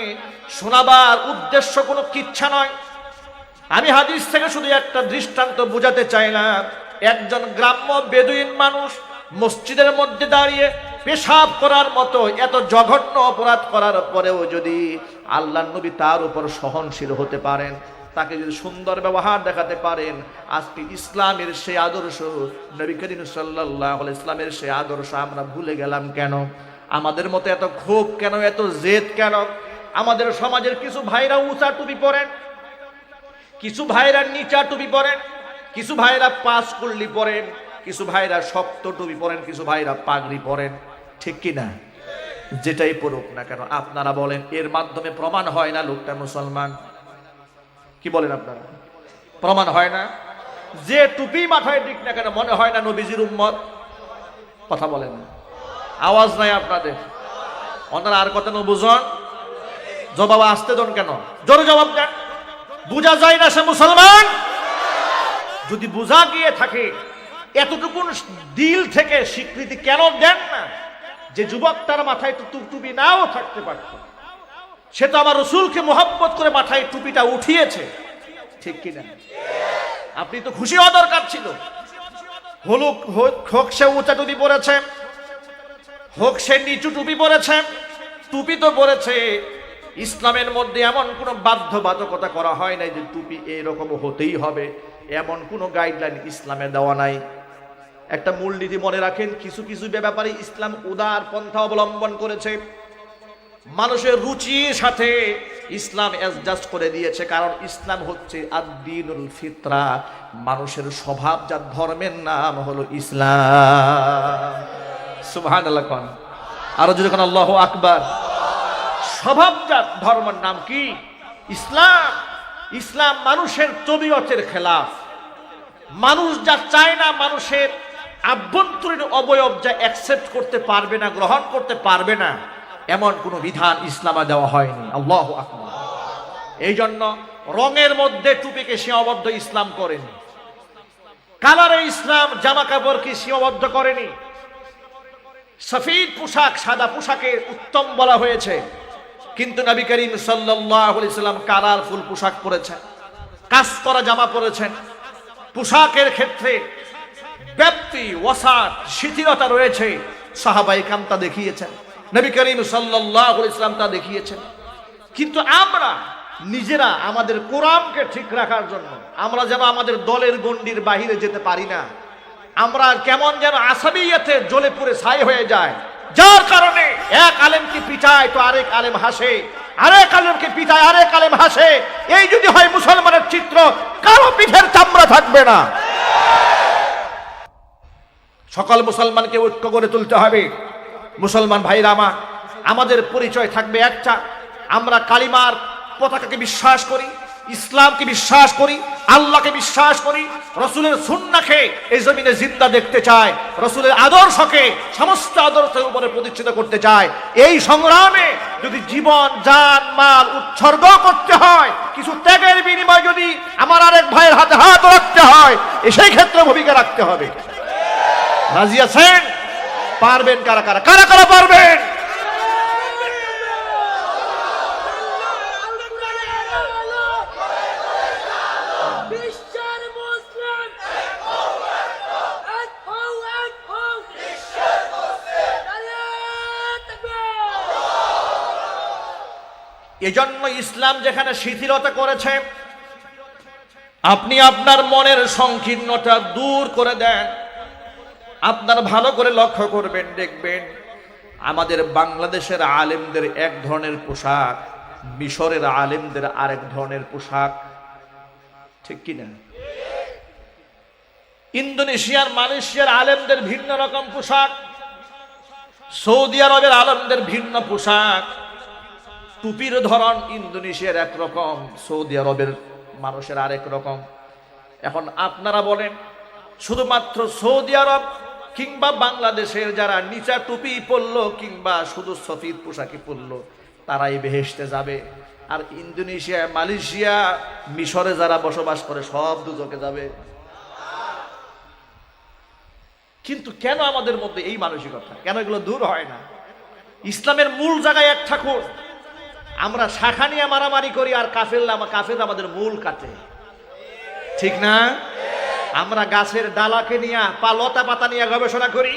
শোনাবার উদ্দেশ্য কোনো কিচ্ছা নয়। আমি হাদিস থেকে শুধু একটা দৃষ্টান্ত বোঝাতে চাইলাম। একজন গ্রাম্য বেদুইন মানুষ মসজিদের মধ্যে দাঁড়িয়ে পেশাব করার মতো এত জঘন্য অপরাধ করার পরেও যদি আল্লাহর নবী তার উপর সহনশীল হতে পারেন, তাকে যদি সুন্দর ব্যবহার দেখাতে পারেন, আজকে ইসলামের সেই আদর্শ, নবী করিম সাল্লাল্লাহু আলাইহি ওয়াসাল্লামের সেই আদর্শ আমরা ভুলে গেলাম কেন? আমাদের মতো এত ক্ষোভ কেন, এত জেদ কেন? আমাদের সমাজের কিছু ভাইরা উঁচা টুপি পরেন, কিছু ভাইরা নিচা টুপি পরেন, কিছু ভাইরা 5 কুল্লি পরেন, কিছু ভাইরা শক্ত টুপি পরেন, কিছু ভাইরা পাগড়ি পরেন, ঠিক কি না? যেটাই পড়ুক না কেন, আপনারা বলেন এর মাধ্যমে প্রমাণ হয় না লোকটা মুসলমান? কি বলেন আপনারা? প্রমাণ হয় না? যে টুপি মাথায় দিক না কেন, মনে হয় না নবীজির উম্মত? কথা বলেন না, আওয়াজ নাই আপনাদের। ওনারা আর কথা বুঝন, জবাব আসতে দেন কেন? জোরে জবাব দেন। বোঝা যায় না সে মুসলমান? যদি বোঝা গিয়ে থাকে, এতটুকুন দিল থেকে স্বীকৃতি কেন দেন না যে যুবকটার মাথায় তো টুপি নাও থাকতে পারত, সে তো আমার রসুলকে মোহাব্বত করে মাথায় টুপিটা উঠিয়েছে, ঠিক কিনা? আপনি তো খুশি হওয়া দরকার ছিল। হোক সে উঁচা টুপি পরেছে, হোক সে নিচু টুপি পরেছে, টুপি তো পরেছে। ইসলামের মধ্যে এমন কোনো বাধ্যবাধকতা করা হয় নাই যে টুপি এরকম হতেই হবে, এমন কোনো গাইডলাইন ইসলামে দেওয়া নাই। একটা মূলনীতি মনে রাখেন, কিছু কিছু ব্যাপারে ইসলাম উদার পন্থা অবলম্বন করেছে। মানুষের রুচির সাথে ইসলাম অ্যাডজাস্ট করে দিয়েছে, কারণ ইসলাম হচ্ছে আদ-দীনুল ফিতরা, মানুষের স্বভাবজাত ধর্মের নাম হলো ইসলাম। সুবহানাল্লাহ, কোন আরো যদি কোন আল্লাহু আকবার। স্বভাবজাত ধর্মের নাম কি? ইসলাম। ইসলাম মানুষের তবিয়তের খেলাফ। মানুষ যা চায় না, মানুষের আভ্যন্তরীণ অবয়ব যা অ্যাকসেপ্ট করতে পারবে না, গ্রহণ করতে পারবে না, এমন কোন বিধান ইসলামে দেওয়া হয়নি। আল্লাহু আকবার। এই জন্য রঙের মধ্যে টুপিকে সীমাবদ্ধ ইসলাম করেনি, কালারে ইসলাম জামা কাপড়কে সীমাবদ্ধ করেনি। সফেদ পোশাক, সাদা পোশাকে উত্তম বলা হয়েছে, কিন্তু নবী করিম সাল্লাল্লাহু আলাইহি সাল্লাম কালারফুল পোশাক পরেছেন, কাজ করা জামা পরেছেন। পোশাকের ক্ষেত্রে ব্যাপ্তি, ওয়াসাত, শিথিলতা রয়েছে। সাহাবায়ে কেরাম তা দেখিয়েছেন, নবী করিম সাল্লাল্লাহু আলাইহি সাল্লাম তা দেখিয়েছেন। কিন্তু আমরা নিজেরা আমাদের কোরআনকে ঠিক রাখার জন্য আমরা যেন আমাদের দলের গণ্ডির বাহিরে যেতে পারি না, আমরা কেমন যেন আসাবিয়াতে জ্বলে পুড়ে ছাই হয়ে যায়, যার কারণে এক আলেমকে পিটায় তো আরেক আলেম হাসে, আরেক আলেমকে পিটায় আরেক আলেম হাসে। এই যদি হয় মুসলমানের চিত্র, কারো পিঠের চামড়া থাকবে না। সকল মুসলমানকে ঐক্য করে তুলতে হবে। মুসলমান ভাইরা আমার, আমাদের পরিচয় থাকবে একটা, আমরা কালিমার পতাকাকে বিশ্বাস করি, ইসলামকে বিশ্বাস করি, আল্লাহকে বিশ্বাস করি, রসুলের সুন্নাহকে এই জমিনে জিন্দা দেখতে চাই, রসুলের আদর্শকে সমস্ত আদর্শের উপরে প্রতিষ্ঠিত করতে চাই। এই সংগ্রামে যদি জীবন, জান, মাল উৎসর্গ করতে হয়, কিছু ত্যাগের বিনিময়ে যদি আমার আরেক ভাইয়ের হাতে হাত রাখতে হয়, সেই ক্ষেত্রে ভূমিকা রাখতে হবে। রাজি আছেন? পারবেন কারা কারা? কারা কারা পারবেন? এজন্য ইসলাম যেখানে শিথিলতা করেছে, আপনি আপনার মনের সংকীর্ণতা দূর করে দেন। আপনার ভালো করে লক্ষ্য করবেন, দেখবেন আমাদের বাংলাদেশের আলেমদের এক ধরনের পোশাক, মিশরের আলেমদের আরেক ধরনের পোশাক, ঠিক কিনা? ইন্দোনেশিয়ার, মালয়েশিয়ার আলেমদের ভিন্ন রকম পোশাক, সৌদি আরবের আলেমদের ভিন্ন পোশাক। টুপির ধরন ইন্দোনেশিয়ার একরকম, সৌদি আরবের মানুষের আরেক রকম। এখন আপনারা বলেন, শুধুমাত্র সৌদি আরব কিংবা বাংলাদেশের যারা নিচা টুপি পরলো কিংবা শুধু সফেদ পোশাকি পরলো তারাই বেহেশতে যাবে, আর ইন্দোনেশিয়া, মালয়েশিয়া, মিশরে যারা বসবাস করে সব দুজকে যাবে? কিন্তু কেন আমাদের মধ্যে এই মানসিকতা? কেন এগুলো দূর হয় না? ইসলামের মূল জায়গায় এক থাকুন। আমরা শাখা নিয়ে মারামারি করি, আর কাফের আমাদের মূল কাটে, ঠিক না? আমরা গাছের ডালাকে নিয়ে, লতা পাতা নিয়ে গবেষণা করি,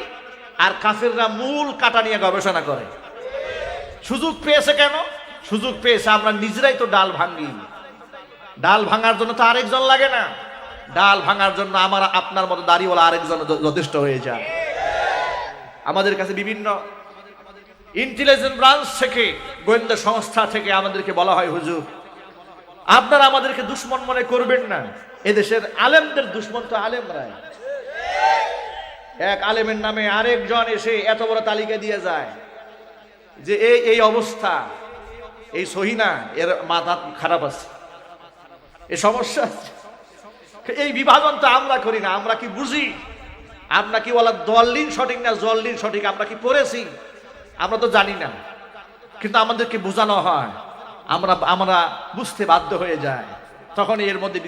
আর কাফেররা মূল কাটা নিয়ে গবেষণা করে। সুযোগ পেয়েছে কেন? সুযোগ পেয়েছে আমরা নিজেরাই তো ডাল ভাঙি। ডাল ভাঙার জন্য তো আরেকজন লাগে না, ডাল ভাঙার জন্য আমার আপনার মতো দাড়িওয়ালা আরেকজন যথেষ্ট হয়ে যায়। আমাদের কাছে বিভিন্ন ইন্টেলিজেন্স ব্রাঞ্চ থেকে, গোয়েন্দা সংস্থা থেকে আমাদেরকে বলা হয়, হুজুর আপনারা আমাদেরকে দুশ্মন মনে করবেন না, এদেশের আলেমদের দুশ্মন তো আলেমরাই। এক আলেমের নামে আরেকজন এসে এত বড় তালিকা দিয়ে যায় যে এই অবস্থা, এই সহিনা, এর মাথা খারাপ আছে, এই সমস্যা আছে। এই বিভাজন তো আমরা করি না। আমরা কি বুঝি? আমরা কি বলা দলিল সঠিক না জল্লিন সঠিক আমরা কি পড়েছি? আমরা তো জানি না, কিন্তু আমাদেরকে বোঝানো হয়, আমরা বুঝতে বাধ্য হয়ে যায়। তখন এর মধ্যে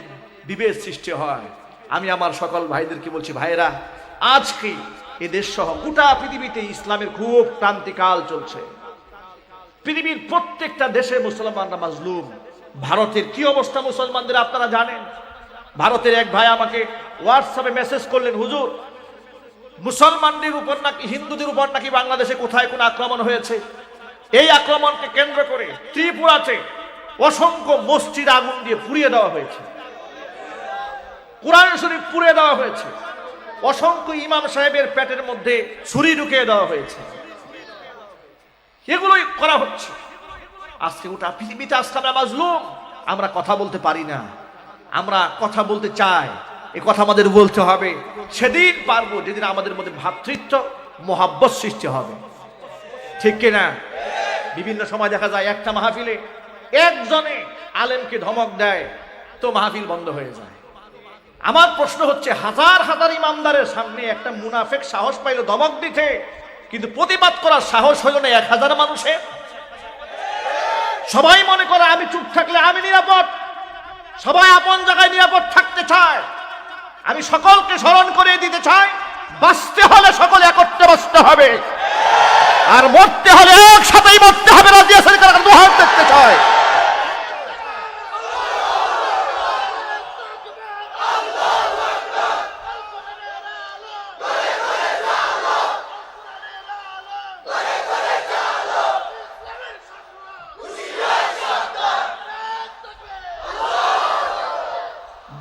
বিভেদ সৃষ্টি হয়। আমি আমার সকল ভাইদেরকে বলছি, ভাইরা, আজকে এ দেশ সহ গোটা পৃথিবীতে ইসলামের খুব ক্রান্তিকাল চলছে। পৃথিবীর প্রত্যেকটা দেশে মুসলমানরা মাজলুম। ভারতের কি অবস্থা মুসলমানদের আপনারা জানেন। ভারতের এক ভাই আমাকে হোয়াটসঅ্যাপে মেসেজ করলেন, হুজুর, মুসলমানদের উপর নাকি হিন্দুদের উপর নাকি বাংলাদেশে কোথায় কোন আক্রমণ হয়েছে। এই আক্রমণকে কেন্দ্র করে ত্রিপুরাতে অসংখ্য মসজিদ আগুন দিয়ে পুড়িয়ে দেওয়া হয়েছে, কোরআন শরীফ পুড়িয়ে দেওয়া হয়েছে, অসংখ্য ইমাম সাহেবের পেটের মধ্যে ছুরি ঢুকিয়ে দেওয়া হয়েছে। এগুলোই করা হচ্ছে। আজকে গোটা পৃথিবীতে আজকে আমরা মাজলুম। আমরা কথা বলতে পারি না, আমরা কথা বলতে চাই। এ কথা আমাদের বলতে হবে। সেদিন পারবো যেদিন আমাদের মধ্যে ভ্রাতৃত্ব মোহাব্বত সৃষ্টি হবে, ঠিক কিনা? বিভিন্ন সময় দেখা যায় একটা মাহফিলে একজনে আলেমকে ধমক দেয় তো মাহফিল বন্ধ হয়ে যায়। আমার প্রশ্ন হচ্ছে, হাজার হাজার ইমামদারের সামনে একটা মুনাফেক সাহস পাইল ধমক দিতে, কিন্তু প্রতিবাদ করার সাহস হইল না 1000 মানুষের। সবাই মনে করে আমি চুপ থাকলে আমি নিরাপদ, সবাই আপন জায়গায় নিরাপদ থাকতে চায়। আমি সকলকে স্মরণ করে দিতে চাই, বাঁচতে হলে সকলে একত্রে বাঁচতে হবে, আর মরতে হলে একসাথেই মরতে হবে। রাজি আছেন কারা? দুহাত দেখতে চায়।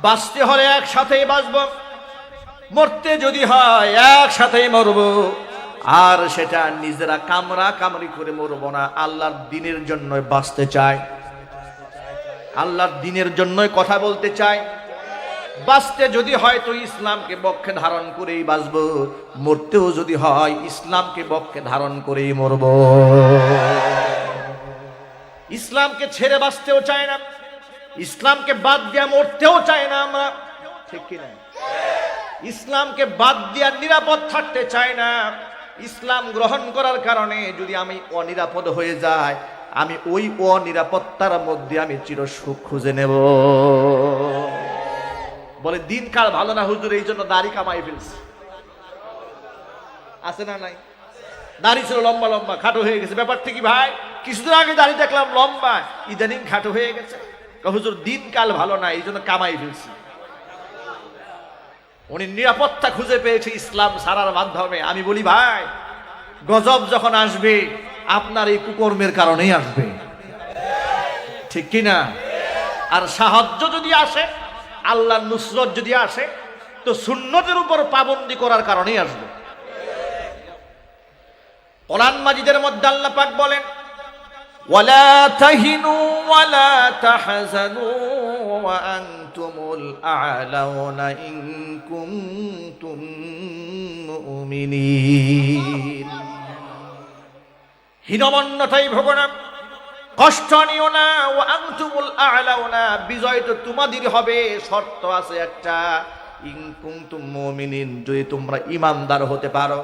বাঁচতে হলে একসাথেই বাঁচব, মরতে যদি হয় একসাথেই মরব। আর সেটা নিজেরা কামরা কামড়ি করে মরব না। আল্লাহর দ্বীনের জন্য বাঁচতে চাই, আল্লাহর দ্বীনের জন্যই কথা বলতে চাই। বাঁচতে যদি হয় তো ইসলামকে বক্ষে ধারণ করেই বাঁচব, মরতেও যদি হয় ইসলামকে বক্ষে ধারণ করেই মরব। ইসলামকে ছেড়ে বাঁচতেও চাই না, ইসলামকে বাদ দিয়া মরতেও চাই না আমরা, ঠিক কিনা? ইসলামকে বাদ দিয়া নিরাপদ থাকতে চাই না। ইসলাম গ্রহণ করার কারণে যদি আমি অনিরাপদ হয়ে যাই, আমি ওই অনিরাপত্তার মধ্যে আমি চিরসুখ খুঁজে নেব। বলে দিনকাল ভালো না হুজুর, এই জন্য দাড়ি কামাই ফেলছে। আছে না নাই? দাড়ি ছিল লম্বা লম্বা, খাটো হয়ে গেছে। ব্যাপারটা কি ভাই? কিছুদিন আগে দাড়ি দেখলাম লম্বা, ইদানিং খাটো হয়ে গেছে। হুজুর দিনকাল ভালো না, এই জন্য কামাই ফেলছি। উনি নিরাপত্তা খুঁজে পেয়েছে ইসলাম ছাড়ার মাধ্যমে। আমি বলি ভাই, গজব যখন আসবে আপনার এই কুকর্মের কারণেই আসবে, ঠিক কিনা? আর সাহায্য যদি আসে, আল্লাহর নুসরত যদি আসে, তো সুন্নতের উপর পাবন্দি করার কারণেই আসবে। কোরআন মাজিদের মধ্যে আল্লাহ পাক বলেন, ওয়ালা তাহিনু ওয়ালা তাহজানু ওয়া আনতুমুল আ'লাউনা ইন কুনতুম মুমিনিন। হীনমন্যতায় ভোগো না, কষ্ট নিও না। ওয়া আনতুমুল আ'লাউনা, বিজয় তো তোমাদেরই হবে। শর্ত আছে একটা, ইন কুনতুম মুমিনিন, যদি তোমরা ঈমানদার হতে পারো।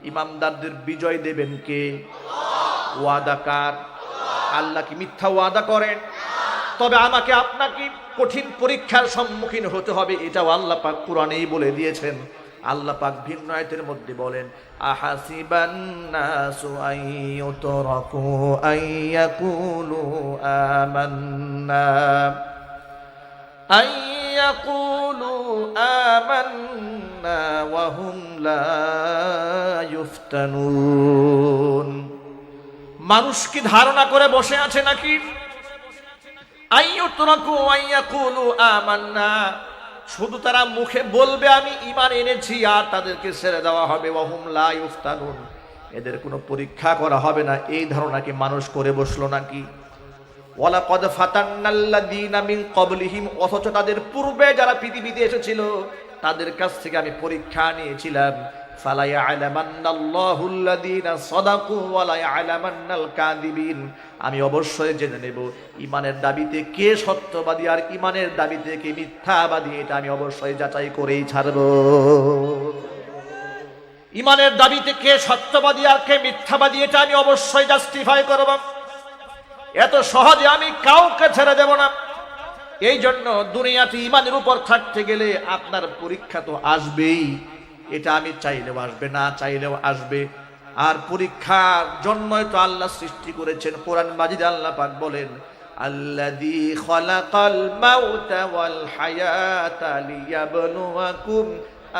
ঈমানদারদের বিজয় দেবেন কে? ওয়াদাকার। আল্লাহ কি মিথ্যা ওয়াদা করেন? তবে আমাকে আপনাকে কঠিন পরীক্ষার সম্মুখীন হতে হবে, এটাও আল্লাহ পাক কুরআনেই বলে দিয়েছেন। আল্লাহ পাক ভিন্ন আয়াতের মধ্যে বলেন, আহাসিবান নাসু আইয়ুতরাকু আইয়াকুলু আমান্না আইয়াকুলু আমান্না ওয়া হুম লা ইফতানুন। মানুষ কি ধারণা করে বসে আছে নাকি? আইয়ুতরাকু আইয়াকুলু আমান্না, শুধু তারা মুখে বলবে আমি ঈমান এনেছি, আর তাদেরকে ছেড়ে দেওয়া হবে। ওয়া হুম লা ইফতানুন, এদের কোনো পরীক্ষা করা হবে না। এই ধারণা কি মানুষ করে বসলো নাকি? ওয়ালাকাদ ফাতান্নাল্লাযীনা মিন ক্বাবলিহিম, অথচ তাদের পূর্বে যারা পৃথিবীতে এসেছিল তাদের কাছ থেকে আমি পরীক্ষা নিয়েছিলাম। ফালা ইয়ালামান্নাল্লাহুল্লাযীনা সাদাকু ওয়া লা ইয়ালামান্নাল কাযিবিন, আমি অবশ্যই জেনে নেব ঈমানের দাবিতে কে সত্যবাদী আর ঈমানের দাবিতে কে মিথ্যাবাদী। এটা আমি অবশ্যই যাচাই করেই ছাড়ব। ঈমানের দাবিতে কে সত্যবাদী আর কে মিথ্যাবাদী, এটা আমি অবশ্যই জাস্টিফাই করব। এত সহজে আমি কাউকে ছেড়ে দেব না। এই জন্য দুনিয়াতে ঈমানের উপর থাকতে গেলে আপনার পরীক্ষা তো আসবেই, এটা আমি চাইলেও আসবে, না চাইলেও আসবে। আর পরীক্ষার জন্যই তো আল্লাহ সৃষ্টি করেছেন। কোরআন মাজিদে আল্লাহ পাক বলেন, আল্লাযী খালাকাল মাউতা ওয়াল হায়াতা লিয়াবলুয়াকুম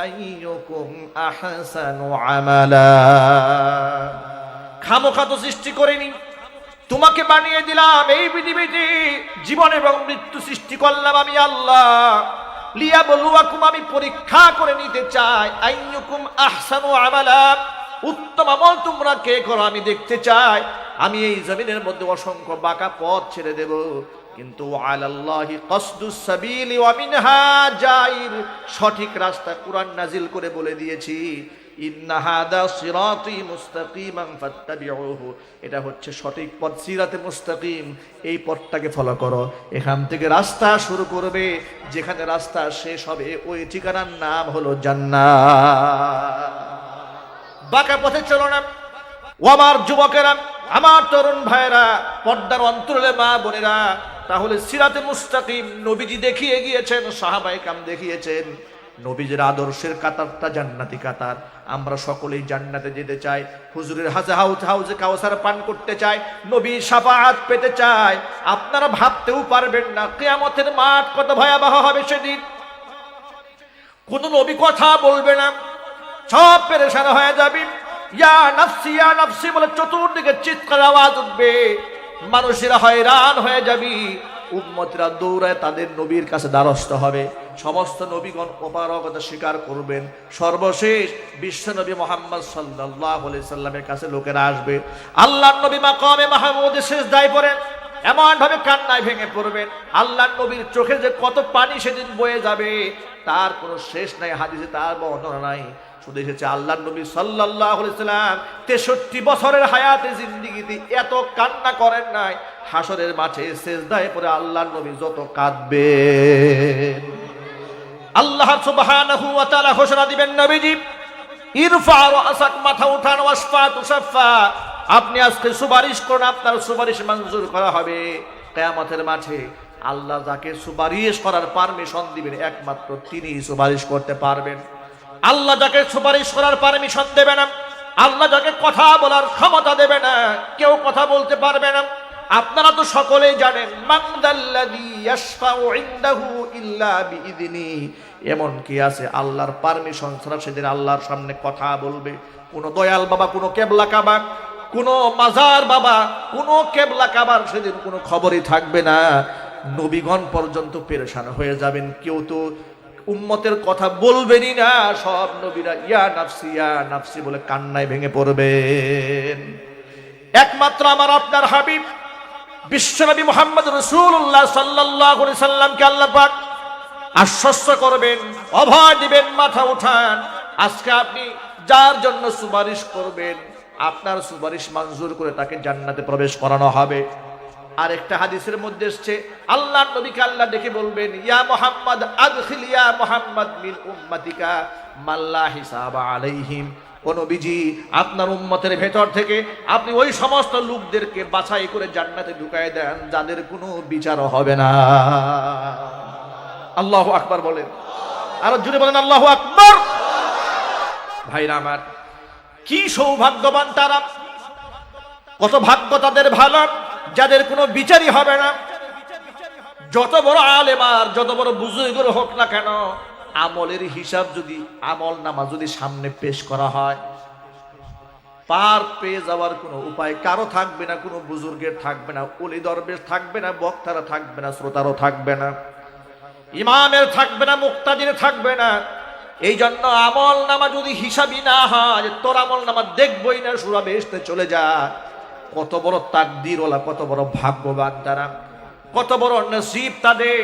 আইয়ুকুম আহসানু আমালা। খামোখা তো সৃষ্টি করিনি, তোমাকে বানিয়ে দিলাম এই পৃথিবীতে, জীবন এবং মৃত্যু সৃষ্টি করলাম আমি আল্লাহ। লিয়াবলুয়াকুম, আমি পরীক্ষা করে নিতে চাই, আইয়ুকুম আহসানু আমালা, উত্তম আমল তোমরা কে করো আমি দেখতে চাই। আমি এই জমিনের মধ্যে অসংখ্য বাঁকা পথ ছেড়ে দেব, কিন্তু আলাল্লাহি কসদুস সাবিলি ওয়া মিনহা জাইর, সঠিক রাস্তা কোরআন নাজিল করে বলে দিয়েছি, ইন্না হাদা সিরাতি মুস্তাকিমান ফাত্তাবিউহু, এটা হচ্ছে সঠিক পথ, সিরাতে মুস্তাকিম, এই পথটাকে ফলো করো। এখান থেকে রাস্তা শুরু করবে, যেখানে রাস্তা শেষ হবে ওই ঠিকানার নাম হলো জান্নাত। বাঁকা পথে চলো না ও আমার যুবকেরা, আমার তরুণ ভাইয়েরা, পর্দার অন্তরালে মা বোনেরা। তাহলে সিরাতে মুস্তাকিম নবীজি দেখিয়ে গিয়েছেন, সাহাবায়ে কেরাম দেখিয়েছেন। নবীজির আদর্শের কাতারটা জান্নাতি কাতার। আমরা সকলেই জান্নাতে যেতে চাই, হুজুরের হাউজে কাউসার পান করতে চাই, নবীর শাফাআত পেতে চাই। আপনারা ভাবতেও পারবেন না কিয়ামতের মাঠ কত ভয়াবহ হবে সেদিন। কোন নবী কথা বলবে না, সব পেরেশান হয়ে যাবে। ইয়া নাফসি বলে চতুর্দিকে চিৎকার আওয়াজ উঠবে, মানুষেরা হয়রান হয়ে যাবে, উম্মতরা দৌড়ায় তাদের নবীর কাছে দ্বারস্থ হবে। সমস্ত নবীগণ অপারগতা স্বীকার করবেন। সর্বশেষ বিশ্ব নবী মুহাম্মদ সাল্লাল্লাহু আলাইহি সাল্লামের কাছে লোকেরা আসবে। আল্লাহর নবী মাকামে মাহমুদে সিজদায় পড়েন, এমন ভাবে কান্নায় ভেঙে পড়বেন। আল্লাহর নবীর চোখে যে কত পানি সেদিন বয়ে যাবে তার কোনো শেষ নাই, হাদিসে তার বর্ণনা নাই। শুধু এসেছে আল্লাহর নবী সাল্লাল্লাহু আলাইহি সাল্লাম 63 বছরের হায়াতে জিন্দেগিতে এত কান্না করেন নাই। হাসরের মাঠে সিজদায় পড়ে আল্লাহর নবী যত কাঁদবেন, আল্লাহ সুবহানাহু ওয়া তাআলা ঘোষণা দিবেন, নবীজি ইরফা রাসাক, মাথা উঠান, ওয়াসফা তুসাফা, আপনি আজকে সুপারিশ করুন, আপনার সুপারিশ মঞ্জুর করা হবে। কিয়ামতের মাঠে আল্লাহ যাকে সুপারিশ করার পারমিশন দিবেন একমাত্র তিনিই সুপারিশ করতে পারবেন। আল্লাহ যাকে সুপারিশ করার পারমিশন দেবে না, আল্লাহ যাকে কথা বলার ক্ষমতা দেবে না, কেউ কথা বলতে পারবে না। আপনারা তো সকলেই জানেন, মানদাল্লাযী ইয়াশফাউ ইনদাহু ইল্লা বিইযনি, এমন কি আছে আল্লাহর পারমিশন ছাড়া সেদিন আল্লাহর সামনে কথা বলবে? কোন দয়াল বাবা, কোন কেবলা কাবা, কোন মাজার বাবা, কোন কেবলা কাবার সেদিন কোনো খবরই থাকবে না। নবীগণ পর্যন্ত পেরেশান হয়ে যাবেন, কেউ তো উম্মতের কথা বলবেনই না। সব নবীরা ইয়া নাফসি বলে কান্নায় ভেঙে পড়বেন। একমাত্র আমার আপনার হাবিব বিশ্বনবী মুহাম্মদ রাসূলুল্লাহ সাল্লাল্লাহু আলাইহি সাল্লামকে আল্লাহ পাক আশ্বস্ত করবেন, অভয় দিবেন, মাথা উঠান। আজকে আপনি যার জন্য সুপারিশ করবেন, আপনার সুপারিশ মঞ্জুর করে তাকে জান্নাতে প্রবেশ করানো হবে। আর একটা হাদিসের মধ্যে এসেছে, আল্লাহর নবীকে আল্লাহ ডেকে বলবেন, ইয়া মুহাম্মদ আদখিল ইয়া মুহাম্মদ মিন উম্মাতিকা মাল্লা হিসাবা আলাইহিম, ও নবীজি আপনার উম্মতের ভেতর থেকে আপনি ওই সমস্ত লোকদেরকে বাছাই করে জান্নাতে ঢুকায় দেন যাদের কোনো বিচার হবে না। আল্লাহু আকবার বলেন, আর জুড়ে বলেন আল্লাহু আকবার। ভাইরা আমার, কি সৌভাগ্যবান তারা, কত ভাগ্য তাদের ভালো যাদের কোনো বিচারই হবে না। যত বড় আলেম আর যত বড় বুজুর্গের হোক না কেন, আমলের হিসাব যদি, আমল নামা যদি সামনে পেশ করা হয়, পার পেয়ে যাওয়ার কোনো উপায় কারো থাকবে না, কোনো বুজুর্গের থাকবে না, ওলি দরবেশ থাকবে না, বক্তারা থাকবে না, শ্রোতারও থাকবে না, ইমামের থাকবে না, মুক্তাদির থাকবে না। এই জন্য আমল নামা যদি হিসাবই না হয়, তোর আমল নামা দেখবই না, সূরা বেহেশতে চলে যা। কত বড় তাকদীরওয়ালা, কত বড় ভাগ্যবান তারা, কত বড় নসিব তাদের,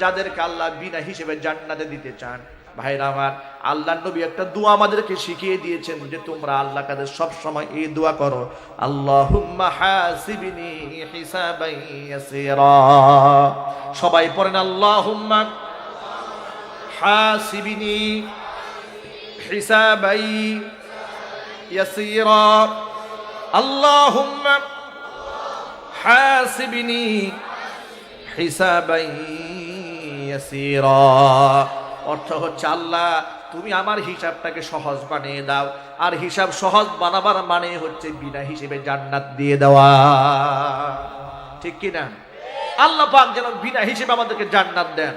যাদেরকে আল্লাহ বিনা হিসেবে জান্নাতে দিতে চান। ভাইরা আমার, আল্লাহর নবী একটা দোয়া আমাদেরকে শিখিয়ে দিয়েছেন যে তোমরা আল্লাহর কাছে সব সময় এই দোয়া করো, আল্লাহুম্মা হাসিবনি হিসাবান ইয়াসীরা। সবাই পড়েন, আল্লাহুম্মা হাসিবনি হিসাবান ইয়াসীরা, আল্লাহুম্মা হাসিবনি হিসাবান ইয়াসীরা। অর্থ হচ্ছে আল্লাহ তুমি আমার হিসাবটাকে সহজ বানিয়ে দাও, আর হিসাব সহজ বানাবার মানে হচ্ছে বিনা হিসেবে জান্নাত দিয়ে দেওয়া। ঠিক কি না? আল্লাহ পাক যেন বিনা হিসেবে আমাদেরকে জান্নাত দেন।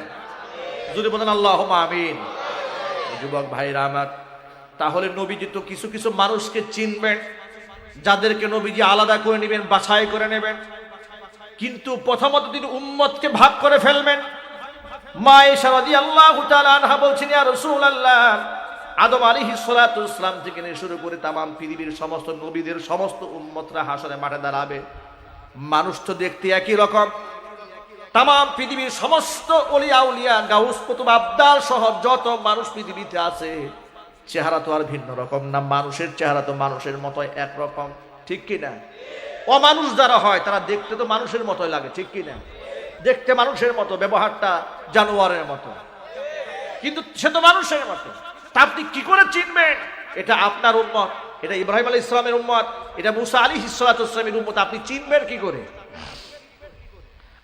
যদি বলেন আল্লাহুম্মা আমিন। যুবক ভাইরা আমার, তাহলে নবীজি তো কিছু কিছু মানুষকে চিনবেন, যাদেরকে নবীজি আলাদা করে নেবেন, বাছাই করে নেবেন, কিন্তু প্রথমত তিনি উম্মতকে ভাগ করে ফেলবেন। মা আয়েশা রাদিয়াল্লাহু তাআলা আনহা বলছেন, ইয়া রাসূলুল্লাহ, আদম আলাইহিস সালাতু ওয়াসসালাম থেকে নিয়ে শুরু করে তামাম পৃথিবীর সমস্ত নবীদের সমস্ত উম্মতরা হাসরে মাঠে দাঁড়াবে। মানুষ তো দেখতে একই রকম, তামাম পৃথিবীর সমস্ত ওলিয়া উলিয়া গাউস কুতুব আবদাল সহ যত মানুষ পৃথিবীতে আছে, চেহারা তো আর ভিন্ন রকম না। মানুষের চেহারা তো মানুষের মতোই একরকম, ঠিক কি না? অমানুষ যারা হয় তারা দেখতে তো মানুষের মতোই লাগে, ঠিক কি না? দেখতে মানুষের মতো, ব্যবহারটা জানোয়ারের মতো, কিন্তু সে তো মানুষের মতো। তা আপনি কি করে চিনবেন এটা আপনার উম্মত, এটা ইব্রাহিম আলাইহিস সালামের উম্মত, এটা মুসা আলাইহিস সালাতু ওয়াসসালামের উম্মত? আপনি চিনবেন কি করে?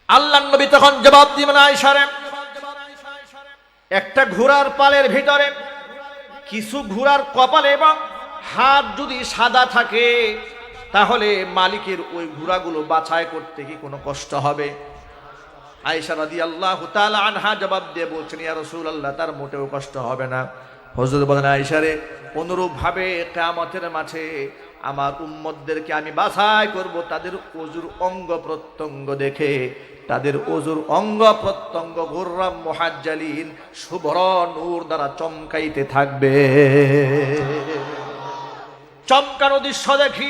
আল্লাহর নবী তখন জবাব দিবেন, আয়েশারে, একটা ঘোড়ার পালের ভিতরে কিছু ঘোড়ার কপাল এবং হাত যদি সাদা থাকে, তাহলে মালিকের ওই ঘোড়াগুলো বাছাই করতে কি কোনো কষ্ট হবে? আয়েশা রাদিয়াল্লাহু তাআলা আনহা জবাব দিয়ে বলছেন, ইয়া রাসূলুল্লাহ, তার মোটেও কষ্ট হবে না। হুজুর বলেন, আয়েশারে, অনুরূপ ভাবে কিয়ামতের মাঠে আমার উম্মতদেরকে আমি বাছাই করব তাদের ওযুর অঙ্গ প্রত্যঙ্গ দেখে। তাদের ওযুর অঙ্গ প্রত্যঙ্গ গুররাম মুহাজ্জালিন, শুভ্র নূর দ্বারা চমকাইতে থাকবে। চমকানো দৃশ্য দেখি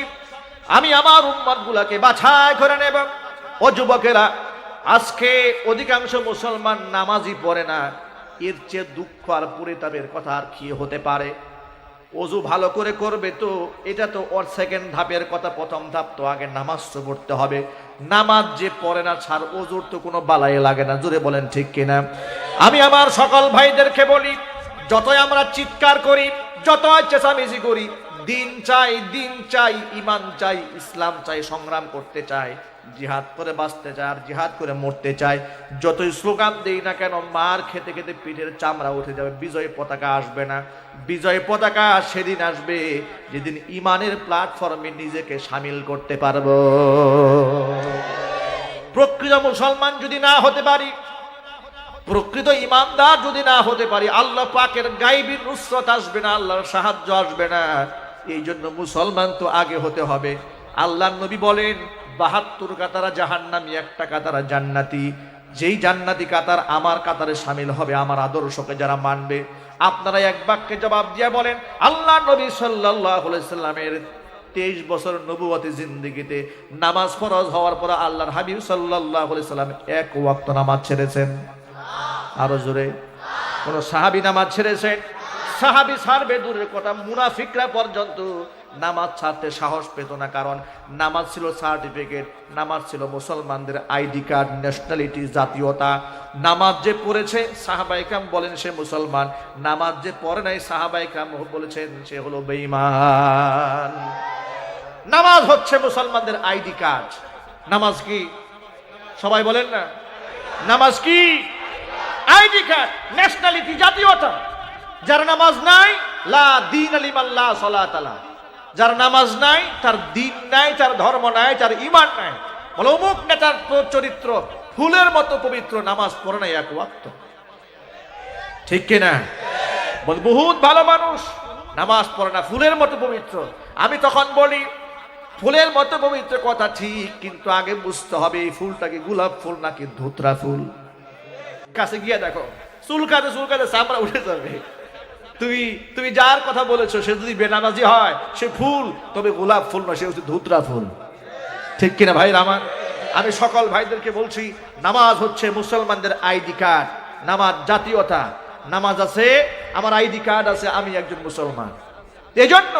আমি আমার উম্মতগুলোকে বাছাই করে নেব। ও যুবকেরা, আজকে অধিকাংশ মুসলমান নামাজই পড়ে না, এর চেয়ে দুঃখ আর পরিতাপের কথা আর কি হতে পারে? ওযু ভালো করে করবে তো এটা তো ওর সেকেন্ড ধাপের কথা। প্রথম ধাপ তো আগে নামাজ তো পড়তে হবে। নামাজ যে পড়ে না ছাড় ওযুর তো কোনো বালাই লাগে না। জোরে বলেন ঠিক কিনা? আমি আমার সকল ভাইদেরকে বলি, যতই আমরা চিৎকার করি, যতই চেঁচামেচি করি, দিন চাই, দিন চাই, ইমান চাই, ইসলাম চাই, সংগ্রাম করতে চাই, জিহাদ করে বাঁচতে চাই, আর জিহাদ করে মরতে চাই, যতই স্লোগান দেই না কেন, মার খেতে খেতে পিঠের চামড়া উঠে যাবে, বিজয় পতাকা আসবে না। বিজয় পতাকা সেদিন আসবে যেদিন ইমানের প্ল্যাটফর্মে নিজেকে সামিল করতে পারবো। প্রকৃত মুসলমান যদি না হতে পারি, প্রকৃত ইমানদার যদি না হতে পারি, আল্লাহ পাকের গায়বী নুসরত আসবে না, আল্লাহর সাহায্য আসবে না। এই জন্য মুসলমান তো আগে হতে হবে। আল্লাহর নবী বলেন, ৭২ কাতারা জাহান্নামী, একটা কাতারা জান্নাতি। যেই জান্নাতি কাতার আমার কাতারে শামিল হবে, আমার আদর্শকে যারা মানবে। আপনারা এক বাক্যে জবাব দিয়ে বলেন, আল্লাহ নবী সাল্লাল্লাহু আলাইহি সাল্লামের 23 বছর নবুয়তি জিন্দেগিতে নামাজ ফরজ হওয়ার পর আল্লাহর হাবিব সাল্লাল্লাহু আলাইহি সাল্লাম এক ওয়াক্ত নামাজ ছেড়েছেন? আরো জোরে। কোন সাহাবী নামাজ ছেড়েছেন? সাহাবী ছাড়বে দূরের কথা, মুনাফিকরা পর্যন্ত নামাজ ছাড়তে সাহস পেত না। কারণ নামাজ ছিল সার্টিফিকেট, নামাজ ছিল মুসলমানদের আইডি কার্ড, ন্যাশনালিটি, জাতীয়তা। নামাজ যে পড়েছে সাহাবায়ে কেরাম বলেন সে মুসলমান, নামাজ যে পড়ে নাই সাহাবায়ে কেরাম বলেছেন সে হলো বেঈমান। নামাজ হচ্ছে মুসলমানদের আইডি কার্ড। নামাজ কি? সবাই বলেন না, নামাজ কি? আইডি কার্ড, ন্যাশনালিটি, জাতীয়তা। যার নামাজ নাই, লা দীন লিমান লা সালাত আলা। যার নামাজ নাই তার দিন নাই, তার ধর্ম নাই, তার ঈমান নাই। বলে অমুক নেতার চরিত্র ফুলের মতো পবিত্র, নামাজ পড়ে নাই এক ওয়াক্ত। ঠিক কিনা? বল বহুত ভালো মানুষ নামাজ পড়ে না, ফুলের মতো পবিত্র। আমি তখন বলি, ফুলের মতো পবিত্র কথা ঠিক, কিন্তু আগে বুঝতে হবে এই ফুলটা কি গোলাপ ফুল নাকি ধুতরা ফুল। কাছে গিয়ে দেখো, চুলকাতে চুলকাতে চামড়া উঠে যাবে। তুমি যার কথা বলেছো সে যদি বেনামাজি হয় সে ফুল, তবে গোলাপ ফুল নয়, সে হচ্ছে ধুতরা ফুল। ঠিক কিনা ভাই আমার? আমি সকল ভাইদেরকে বলছি, নামাজ হচ্ছে মুসলমানদের আইডি কার্ড, নামাজ জাতীয়তা। নামাজ আছে, আমার আইডি কার্ড আছে, আমি একজন মুসলমান। এজন্য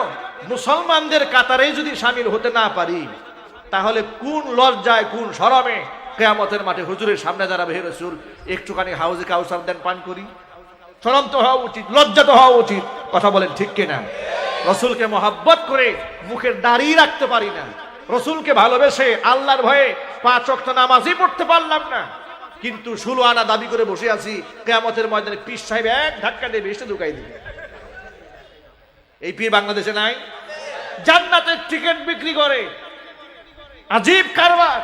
মুসলমানদের কাতারে যদি শামিল হতে না পারি, তাহলে কোন লজ্জায়, কোন শরমে কিয়ামতের মাঠে হুজুরের সামনে দাঁড়াবে, হে রাসূল একটুখানি হাউজে কাউসার দেন, পান করি। শরম তো হওয়া উচিত, লজ্জা তো হওয়া উচিত। কথা বলেন ঠিক কিনা? রসুলকে মহাব্বত করে মুখের দাড়ি রাখতে পারি না, রসুলকে ভালোবেসে আল্লাহর ভয়ে 5 ওয়াক্ত নামাজই পড়তে পারলাম না, কিন্তু 16 আনা দাবি করে বসে আছি, কিয়ামতের ময়দানে পীর সাহেব এক ধাক্কা দিয়ে বেহেশতে ঢুকাই দিবে। এই পীর বাংলাদেশে নাই? জান্নাতের টিকিট বিক্রি করে, আজীব কারবার।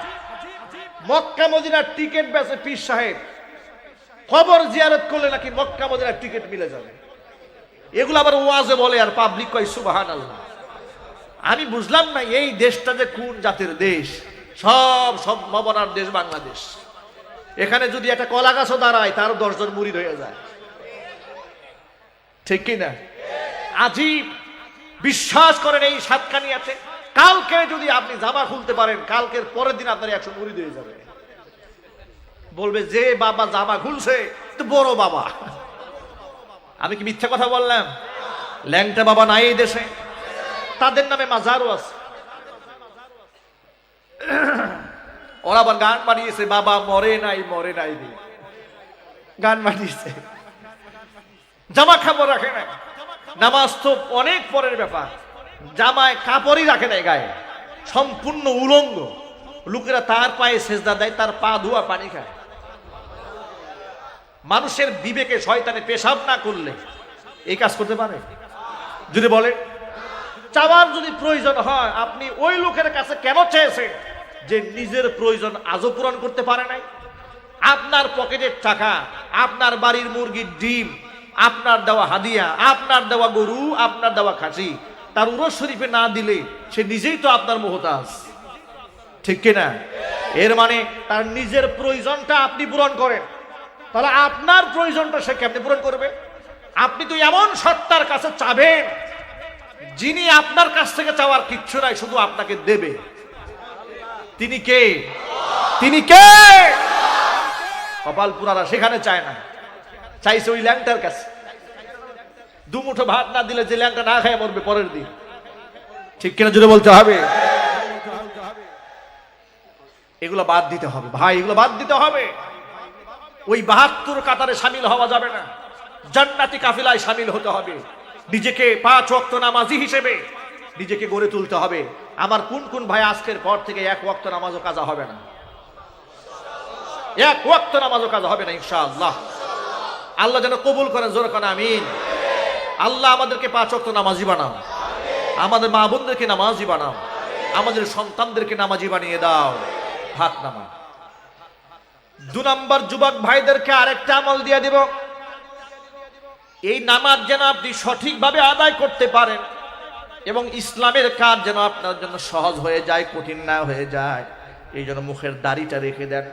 মক্কা মদিনার টিকিট বেচে পীর সাহেব, কবর জিয়ারত করলে নাকি মক্কা মদিনার টিকিট মিলে যাবে। এগুলো আবার ওয়াজে বলে আর পাবলিক কয় সুবহানাল্লাহ। আমি বুঝলাম না এই দেশটা যে কোন জাতের দেশ। সব সম্ভাবনার দেশ বাংলাদেশ। এখানে যদি একটা কলা গাছও দাঁড়ায় তার 10 জন মুরিদ হয়ে যায়, ঠিক কিনা? আজীব। বিশ্বাস করেন এই সাতকানিয়াতে কালকে যদি আপনি জামা খুলতে পারেন, কালকের পরের দিন আপনার 100 মুরিদ হয়ে যাবে। বলবে যে বাবা জামা খুলছে তো বড় বাবা। আমি কি মিথ্যা কথা বললাম? ল্যাংটা বাবা নাই এই দেশে, তাদের নামে মাজারও আছে। ওরা আবার গান বানিয়েছে, বাবা মরে নাই মরে নাই দিয়ে গান বানিয়েছে। জামা কাপড় রাখে নাই, নামাজ তো অনেক পরের ব্যাপার। জামায় কাপড়ই রাখে নাই গায়ে, সম্পূর্ণ উলঙ্গ। লোকেরা তার পায়ে সেজদা দেয়, তার পা ধোয়া পানি খায়। মানুষের বিবেকে শয়তানে পেশাব না করলে এই কাজ করতে পারে? যদি বলে চাওয়ার যদি প্রয়োজন হয়, আপনি ওই লোকের কাছে কেন চেয়েছেন যে নিজের প্রয়োজন আজও পূরণ করতে পারে নাই? আপনার পকেটের টাকা, আপনার বাড়ির মুরগির ডিম, আপনার দেওয়া হাদিয়া, আপনার দেওয়া গরু, আপনার দেওয়া খাসি, তার উরস শরীফে না দিলে সে নিজেই তো আপনার মুহতাজ, ঠিক কিনা? এর মানে তার নিজের প্রয়োজনটা আপনি পূরণ করেন, তাহলে আপনার প্রয়োজনটা সে কেমনে পূরণ করবে? আপনি তো এমন সত্তার কাছে চাবেন যিনি আপনার কাছ থেকে চাওয়ার কিচ্ছু নাই, শুধু আপনাকে দেবে। তিনি কে? তিনি কে? কপালপুরারা সেখানে চায় না, চাইছে ওই ল্যাংটার কাছে। দুমুঠো ভাত না দিলে যে ল্যাংটা না খায় মরবে পরের দিন, ঠিক কিনা জুড়ে বলতে হবে। এগুলো বাদ দিতে হবে ভাই, এগুলো বাদ দিতে হবে। ওই 72 কাতারে শামিল হওয়া যাবে না, জান্নাতি কাফিলায় শামিল হতে হবে। নিজেকে 5 ওয়াক্ত নামাজি হিসেবে নিজেকে গড়ে তুলতে হবে। আমার কোন কোন ভাই আজকের পর থেকে 1 ওয়াক্ত নামাজও কাজা হবে না, 1 ওয়াক্ত নামাজও কাজা হবে না ইনশাআল্লাহ। আল্লাহ যেন কবুল করেন, জোরে কোন আমিন। আল্লাহ আমাদেরকে 5 ওয়াক্ত নামাজি বানাও, আমাদের মা বোনদেরকে নামাজি বানাও, আমাদের সন্তানদেরকে নামাজি বানিয়ে দাও। হাত নামা। 2 নম্বর যুবক ভাইদেরকে আরেকটা আমল দিয়ে দিব। এই নামাজ যেন আপনি সঠিকভাবে আদায় করতে পারেন এবং ইসলামের কাজ যেন আপনার জন্য সহজ হয়ে যায়, কঠিন না হয়ে যায়, এই জন্য মুখের দাড়িটা রেখে দেন।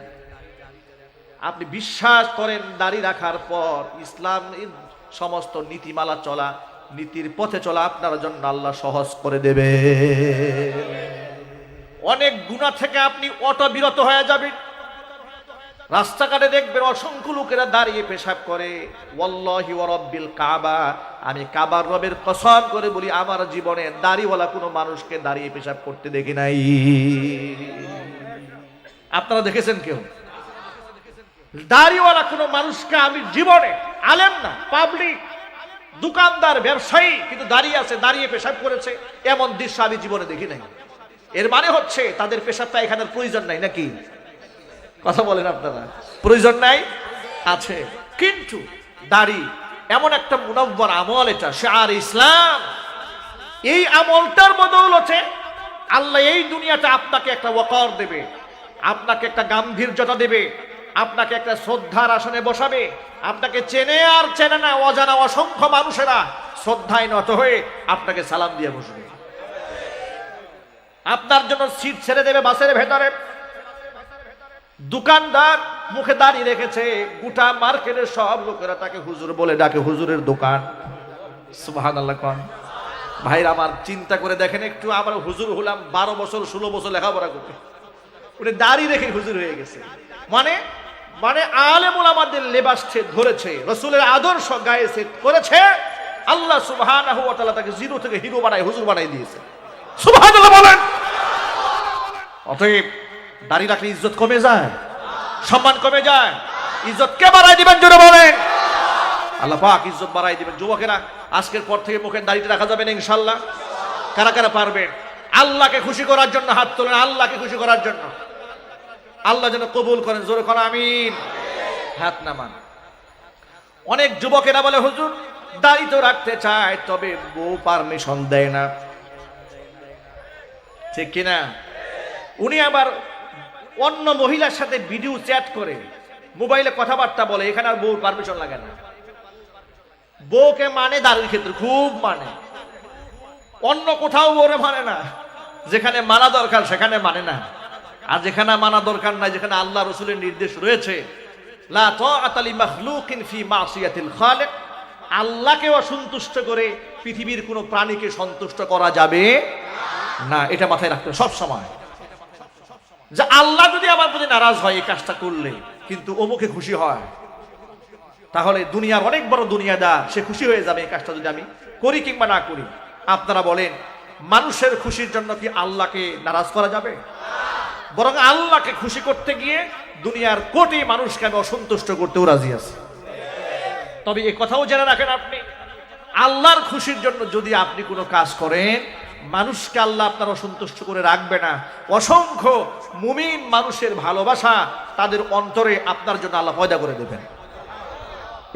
আপনি বিশ্বাস করেন দাড়ি রাখার পর ইসলামের সমস্ত নীতিমালা চলা, নীতির পথে চলা আপনার জন্য আল্লাহ সহজ করে দেবে। অনেক গুনাহ থেকে আপনি অটবিরত হয়ে যাবেন। রাস্তাঘাটে দেখবেন অসংখ্য লোকেরা দাঁড়িয়ে পেশাব করে। ওয়াল্লাহি ওয়া রাব্বিল কাবা, আমি কাবার রবের কসম করে বলি আমার জীবনে দাড়িওয়ালা কোনো মানুষকে দাঁড়িয়ে পেশাব করতে দেখি নাই। আপনারা দেখেছেন কেউ দাড়িওয়ালা কোনো মানুষকে? আমি জীবনে, আলেম না, পাবলিক, দোকানদার, ব্যবসায়ী, কিন্তু দাঁড়িয়ে আছে, দাঁড়িয়ে পেশাব করেছে, এমন দৃশ্য আমি জীবনে দেখি নাই। এর মানে হচ্ছে তাদের পেশাবটা এখানের প্রয়োজন নাই নাকি? কথা বলেন আপনারা, প্রয়োজন নাই? আছে। কিন্তু দাড়ি এমন একটা মুনাব্বর আমল, এটা শিআর ইসলাম। এই আমলটার বদৌলতে আল্লাহ এই দুনিয়াতে আপনাকে একটা ওয়াকার দেবে, আপনাকে একটা গাম্ভীর্যতা দেবে, আপনাকে একটা শ্রদ্ধার আসনে বসাবে। আপনাকে চেনে আর চেনে না অজানা অসংখ্য মানুষেরা শ্রদ্ধায় নত হয়ে আপনাকে সালাম দিয়ে বসবে। আপনার জন্য সিট ছেড়ে দেবে বাসের ভেতরে। দোকানদার মুখে দাঁড়িয়ে রেখেছে, গোটা মার্কেটের সব লোকেরা তাকে হুজুর বলে ডাকে, হুজুরের দোকান। সুবহানাল্লাহ। কোন ভাইরা আমার চিন্তা করে দেখেন একটু, আমরা হুজুর হলাম 12 বছর 16 বছর লেখাপড়া করে, উনি দাঁড়িয়ে রেখে হুজুর হয়ে গেছে। মানে মানে আলেম ওলামাদের লেবাস ধরেছে, রাসূলের আদর্শ গায়ে সেট করেছে। আল্লাহ সুবহানাহু ওয়া তাআলা তাকে জিরো থেকে হিরো বানায় হুজুর বানাই দিয়েছে। সুবহানাল্লাহ বলেন। অতএব দাড়ি রাখলে ইজ্জত কমে যায়, সম্মান কমে যায়। ইজ্জত কে বাড়াই দিবেন জোরে বলেন? আল্লাহ পাক ইজ্জত বাড়াই দিবেন। যুবকেরা আজকের পর থেকে মুখের দাড়িটা রাখা যাবে না ইনশাআল্লাহ। কারা কারা পারবেন? আল্লাহকে খুশি করার জন্য হাত তোলেন, আল্লাহকে খুশি করার জন্য। আল্লাহ যেন কবুল করেন, জোরে কোন আমিন। হাত নামান। অনেক যুবকেরা বলে হুজুর দাড়ি তো রাখতে চায়, তবে বউ পারমিশন দেয় না, ঠিক কিনা? উনি আবার অন্য মহিলার সাথে ভিডিও চ্যাট করে, মোবাইলে কথাবার্তা বলে, এখানে আর বউর পারমিশন লাগে না। বউকে মানে দাড়ির ক্ষেত্রে খুব মানে, অন্য কোথাও বউরে মানে না। যেখানে মানা দরকার সেখানে মানে না, আর যেখানে মানা দরকার নাই, যেখানে আল্লাহ রসুলের নির্দেশ রয়েছে লা তাআতা লি মাখলুকিন ফি মাসিয়াতিল খালিক, আল্লাহকে অসন্তুষ্ট করে পৃথিবীর কোনো প্রাণীকে সন্তুষ্ট করা যাবে না। এটা মাথায় রাখতে সব সময়, যে আল্লাহ যদি আমার প্রতি নারাজ হয় এই কাজটা করলে, কিন্তু অমুকে খুশি হয়, তাহলে দুনিয়ার অনেক বড় দুনিয়াদার, সে খুশি হয়ে যাবে এই কাজটা যদি আমি করি কিংবা না করি। আপনারা বলেন, মানুষের খুশির জন্য কি আল্লাহকে নারাজ করা যাবে? বরং আল্লাহকে খুশি করতে গিয়ে দুনিয়ার কোটি মানুষকে আমি অসন্তুষ্ট করতেও রাজি আছি। তবে এই কথাও জেনে রাখেন, আপনি আল্লাহর খুশির জন্য যদি আপনি কোনো কাজ করেন, মানুষকে আল্লাহ আপনার অসন্তুষ্ট করে রাখবে না। অসংখ্য মুমিন মানুষের ভালোবাসা তাদের অন্তরে আপনার জন্য আল্লাহ পয়দা করে দেবেন।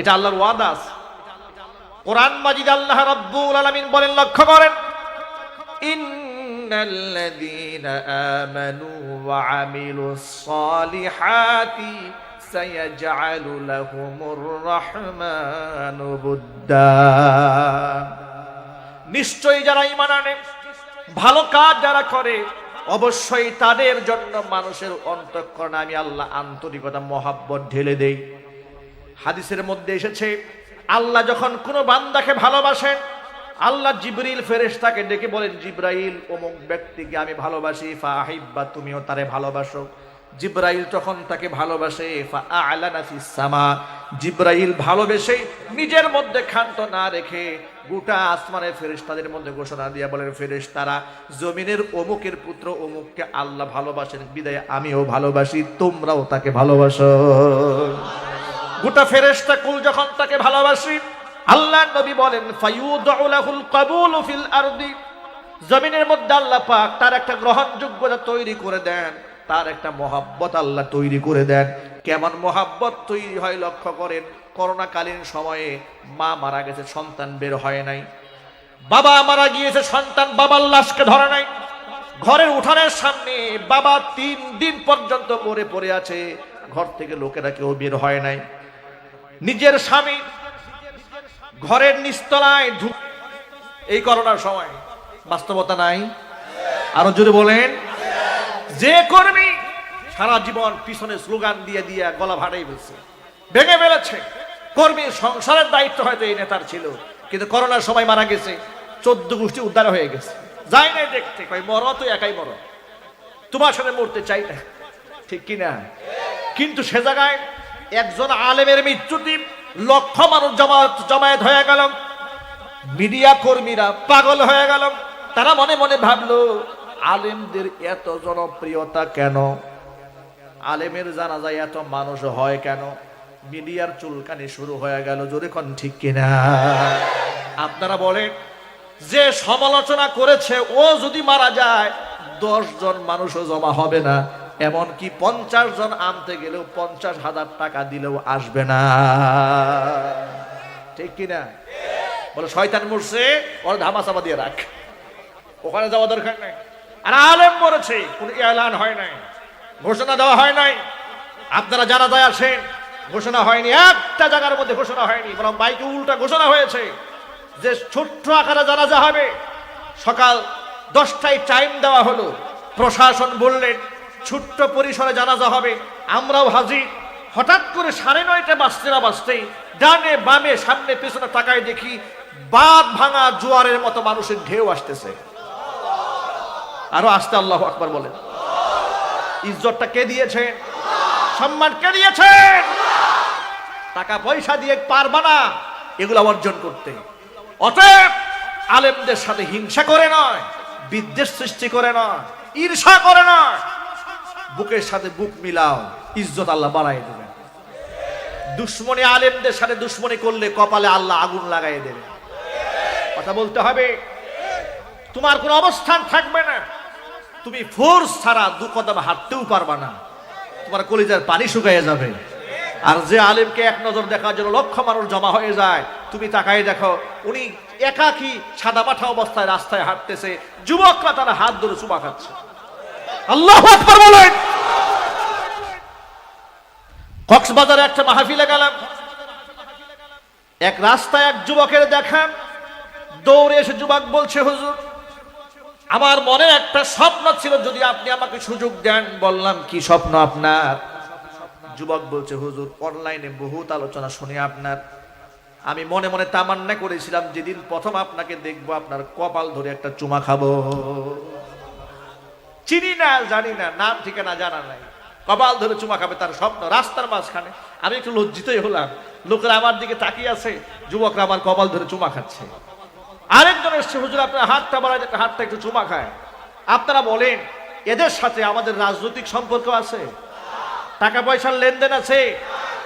এটা আল্লাহর ওয়াদা আছে। কোরআন মাজিদ আল্লাহ রাব্বুল আলামিন বলেন, লক্ষ্য করেন, ইন্নাল্লাযীনা আমানু ওয়া আমিলুস সালিহাতি সায়াজআলু লাহুমুর রাহমানু বুদ্দা। নিশ্চয়ই যারা ঈমান আনে, ভালো কাজ যারা করে, অবশ্যই তাদের জন্য মানুষের অন্তঃকরণে আমি আল্লাহ আন্তরিকতা মহাব্বত ঢেলে দেই। হাদিসের মধ্যে এসেছে, আল্লাহ যখন কোনো বান্দাকে ভালোবাসেন, আল্লাহ জিবরিল ফেরেশতাকে ডেকে বলেন, জিব্রাইল অমুক ব্যক্তিকে আমি ভালোবাসি, ফাহিব্বা তুমিও তারে ভালোবাসো। জিব্রাইল তখন তাকে ভালোবাসে, ফাআলানা ফিস সামা, জিব্রাইল ভালোবেসে নিজের মধ্যে ক্ষান্ত না রেখে গোটা আসমানের ফেরেশতাদের মধ্যে ঘোষণা দিয়ে বলেন, ফেরেশতারা জমিনের অমুকের পুত্র অমুককে আল্লাহ ভালোবাসেন, বিদায় আমিও ভালোবাসি, তোমরাও তাকে ভালোবাসো। গোটা ফেরেশতা কুল যখন তাকে ভালোবাসি, আল্লাহ নবী বলেন, ফায়ুদউ লাহুল কাবুলু ফিল আরদি, জমিনের মধ্যে আল্লাহ পাক তার একটা গ্রহণযোগ্যতা তৈরি করে দেন, তার একটা মহাব্বত আল্লাহ তৈরি করে দেন। কেমন মহাব্বত তৈরি হয় লক্ষ্য করেন। করোনাকালীন সময়ে মা মারা গেছে, সন্তান বের হয় নাই, বাবা মারা গিয়েছে, সন্তান বাবার লাশকে ধরে নাই, ঘরের উঠানের সামনে বাবা 3 দিন পর্যন্ত মরে পড়ে আছে, ঘর থেকে লোকেরা কেউ বের হয় নাই। নিজের স্বামী ঘরের নিচতলায় এই করোনার সময়, বাস্তবতা নাই? আরো জোরে বলেন। যে কর্মী সারা জীবন পিছনে স্লোগান দিয়ে দিয়ে গলা ভাড়াই ফেলছে, ভেঙে ফেলেছে, কর্মীর সংসারের দায়িত্ব হয়তো এই নেতার ছিল, কিন্তু করোনার সময় মারা গেছে, 14 গোষ্ঠী উদ্ধার হয়ে গেছে, যাই নাই দেখতে, কই মরো তো একাই মরো, তোমার সাথে মরতে চাই না, ঠিক কিনা? কিন্তু সে জায়গায় একজন আলেমের মৃত্যুতে লক্ষ মানুষ জমায়েত হয়ে গেল, মিডিয়া কর্মীরা পাগল হয়ে গেল। তারা মনে মনে ভাবলো, আলেমদের এত জনপ্রিয়তা কেন? আলেমের জানাজায় এত মানুষ হয় কেন? মিডিয়ার চুলকানি শুরু হয়ে গেল, জোরে কোন ঠিক কিনা? আপনারা বলেন, যে সমালোচনা করেছে ও যদি মারা যায় 10 জন মানুষও জমা হবে না, এমনকি 50 জন আনতে গেলেও 50,000 টাকা দিলেও আসবে না, ঠিক কিনা? বলে শয়তান মরছে, ওর ধামাচাপা দিয়ে রাখ, ওখানে যাওয়া দরকার নাই। আর আলেম মরেছে, কোন এলান হয় নাই, ঘোষণা দেওয়া হয় নাই। আপনারা যারা যায় আসেন, ঘোষণা হয়নি, একটা জায়গার মধ্যে ঘোষণা হয়নি, বরং বাইকে উল্টা ঘোষণা হয়েছে যে ছোট্ট আকারে জানাজা হবে। সকাল 10টায় টাইম দেওয়া হলো, প্রশাসন বললেন ছোট্ট পরিসরে জানাজা হবে, আমরাও হাজির। হঠাৎ করে 9:30 বাজতে না বাজতেই ডানে বামে সামনে পেছনে তাকায় দেখি বাঁধ ভাঙা জোয়ারের মতো মানুষের ঢেউ আসতেছে। আরো আসতে আল্লাহু আকবার বলেন। ইজ্জতটা কে দিয়েছেন? সম্মান কে দিয়েছেন? টাকা পয়সা দিয়ে পারবা না এগুলা অর্জন করতে। অতএব আলেমদের সাথে হিংসা করে নয়, বিদ্বেষ সৃষ্টি করে নয়, ঈর্ষা করে নয়, বুকের সাথে বুক মিলাও, ইজ্জত আল্লাহ বাড়াই দেবেন। দুশ্মনী আলেমদের সাথে দুশ্মনী করলে কপালে আল্লাহ আগুন লাগাই দেবে। কথা বলতে হবে, তোমার কোনো অবস্থান থাকবে না, তুমি ফোর্স ছাড়া 2 কদম হাঁটতেও পারবা না। তোমার কলিজার পানি শুকাইয়ে যাবে। আর যে আলেমকে এক নজর দেখার জন্য লক্ষ মানুষ জমা হয়ে যায়, তুমি তাকাই দেখো উনি একাকী সাদা মাঠা অবস্থায় রাস্তায় হাঁটতেছে, যুবকরা তারা হাত ধরে চুমা খাচ্ছে। আল্লাহু আকবার বলেন। কক্সবাজারে একটা মাহফিলে গেলাম, এক রাস্তায় এক যুবকের দেখা, দৌড়ে এসে যুবক বলছে, হুজুর আমার মনে একটা স্বপ্ন ছিল, যদি আপনি আমাকে সুযোগ দেন। বললাম কি স্বপ্ন আপনার? যুবক বলছে, হুজুর অনলাইনে বহুত আলোচনা শুনি আপনার, আমি মনে মনে তামান্না করেছিলাম যেদিন প্রথম আপনাকে দেখবো আপনার কপাল ধরে একটা চুমা খাবো। চিনি না, জানি না, নাম ঠিকানা জানা নাই, কপাল ধরে চুমা খাবে তার স্বপ্ন রাস্তার মাঝখানে। আমি একটু লজ্জিতই হলাম, লোকেরা আমার দিকে তাকিয়ে আছে, যুবকরা আমার কপাল ধরে চুমা খাচ্ছে। আরেকজন এসছে, হুজুর আপনার হাতটা বাড়ায়, হাতটা একটু চুমা খায়। আপনারা বলেন এদের সাথে আমাদের রাজনৈতিক সম্পর্ক আছে? টাকা পয়সার লেনদেন আছে?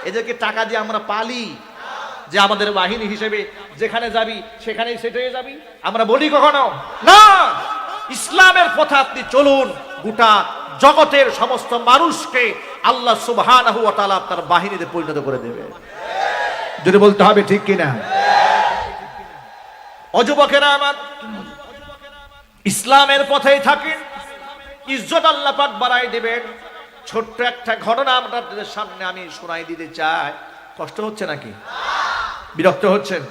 এদেরকে টাকা দিয়ে আমরা পালি যে আমাদের বাহিনী হিসেবে যেখানে যাবি সেখানেই সেট হয়ে যাবি? আমরা বলি কখনো না। ইসলামের পথে আপনি চলুন, গোটা জগতের সমস্ত মানুষকে আল্লাহ সুবহানাহু ওয়া তাআলা আপনার বাহিনীতে পরিণত করে দেবে। যদি বলতে হবে ঠিক কিনা? অযুবকেরা আমার, ইসলামের পথেই থাকেন, ইজ্জত আল্লাহ পাক বাড়াই দেবেন। ছোট্ট একটা ঘটনা আপনাদের সামনে আমি শোনাই দিতে চাই। কষ্ট হচ্ছে নাকি? বিরক্ত হচ্ছেন?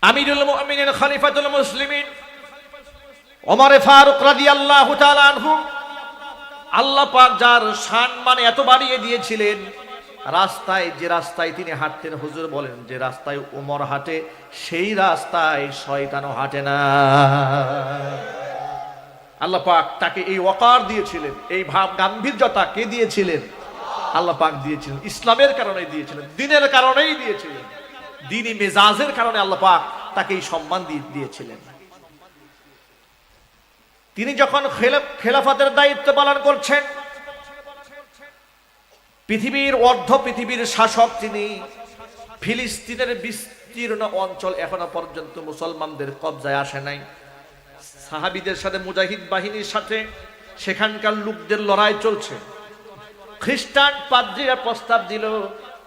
আমিরুল মুমিনিন খলিফাতুল মুসলিমিন ওমর ফারুক রাদিয়াল্লাহু তাআলা আনহু, আল্লাহ পাক যার সম্মান এত বাড়িয়ে দিয়েছিলেন, রাস্তায় যে রাস্তায় তিনি হাঁটতেন, হুজুর বলেন যে রাস্তায় ওমর হাঁটে সেই রাস্তায় শয়তানও হাঁটে না। আল্লাহ পাক তাকে এই ওয়াকার দিয়েছিলেন, এই ভাব গাম্ভীর্যতা কে দিয়েছিলেন? আল্লাহ পাক দিয়েছিলেন। ইসলামের কারণে দিয়েছিলেন, দ্বীনের কারণেই দিয়েছিলেন, দ্বীনি মেজাজের কারণে আল্লাহ পাক তাকে এই সম্মান দিয়েছিলেন। তিনি যখন খেলাফতের দায়িত্ব পালন করছেন, পৃথিবীর পৃথিবীর শাসক তিনি, ফিলিস্তিনের বিস্তীর্ণ অঞ্চল এখনো পর্যন্ত মুসলমানদের কবজায় আসে নাই। সাহাবীদের সাথে, মুজাহিদ বাহিনীর সাথে সেখানকার লোকদের লড়াই চলছে। খ্রিস্টান পাদ্রীরা প্রস্তাব দিল,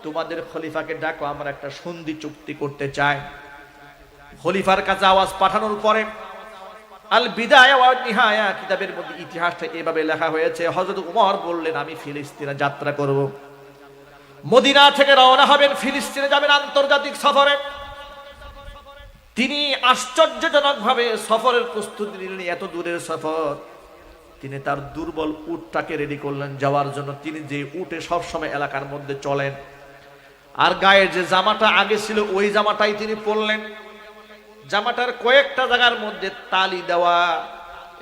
তোমাদের খলিফাকে ডাকো, আমরা একটা সন্ধি চুক্তি করতে চাই। খলিফার কাছে আওয়াজ পাঠানোর পরে আল বিদায়া ওয়া নিহায়া কিতাবের মধ্যে ইতিহাসটা এভাবে লেখা হয়েছে, হযরত উমর বললেন আমি ফিলিস্তিনে যাত্রা করব। মদিনা থেকে রওনা হবেন, ফিলিস্তিনে যাবেন আন্তর্জাতিক সফরে। তিনি আশ্চর্যজনকভাবে সফরের প্রস্তুতি নিলেন। এত দূরের সফর, তিনি তার দুর্বল উটটাকে রেডি করলেন যাওয়ার জন্য। তিনি যে উটে সবসময় এলাকার মধ্যে চলেন, আর গায়ের যে জামাটা আগে ছিল ওই জামাটাই তিনি পরলেন। জামাটার কয়েকটা জায়গার মধ্যে তালি দেওয়া।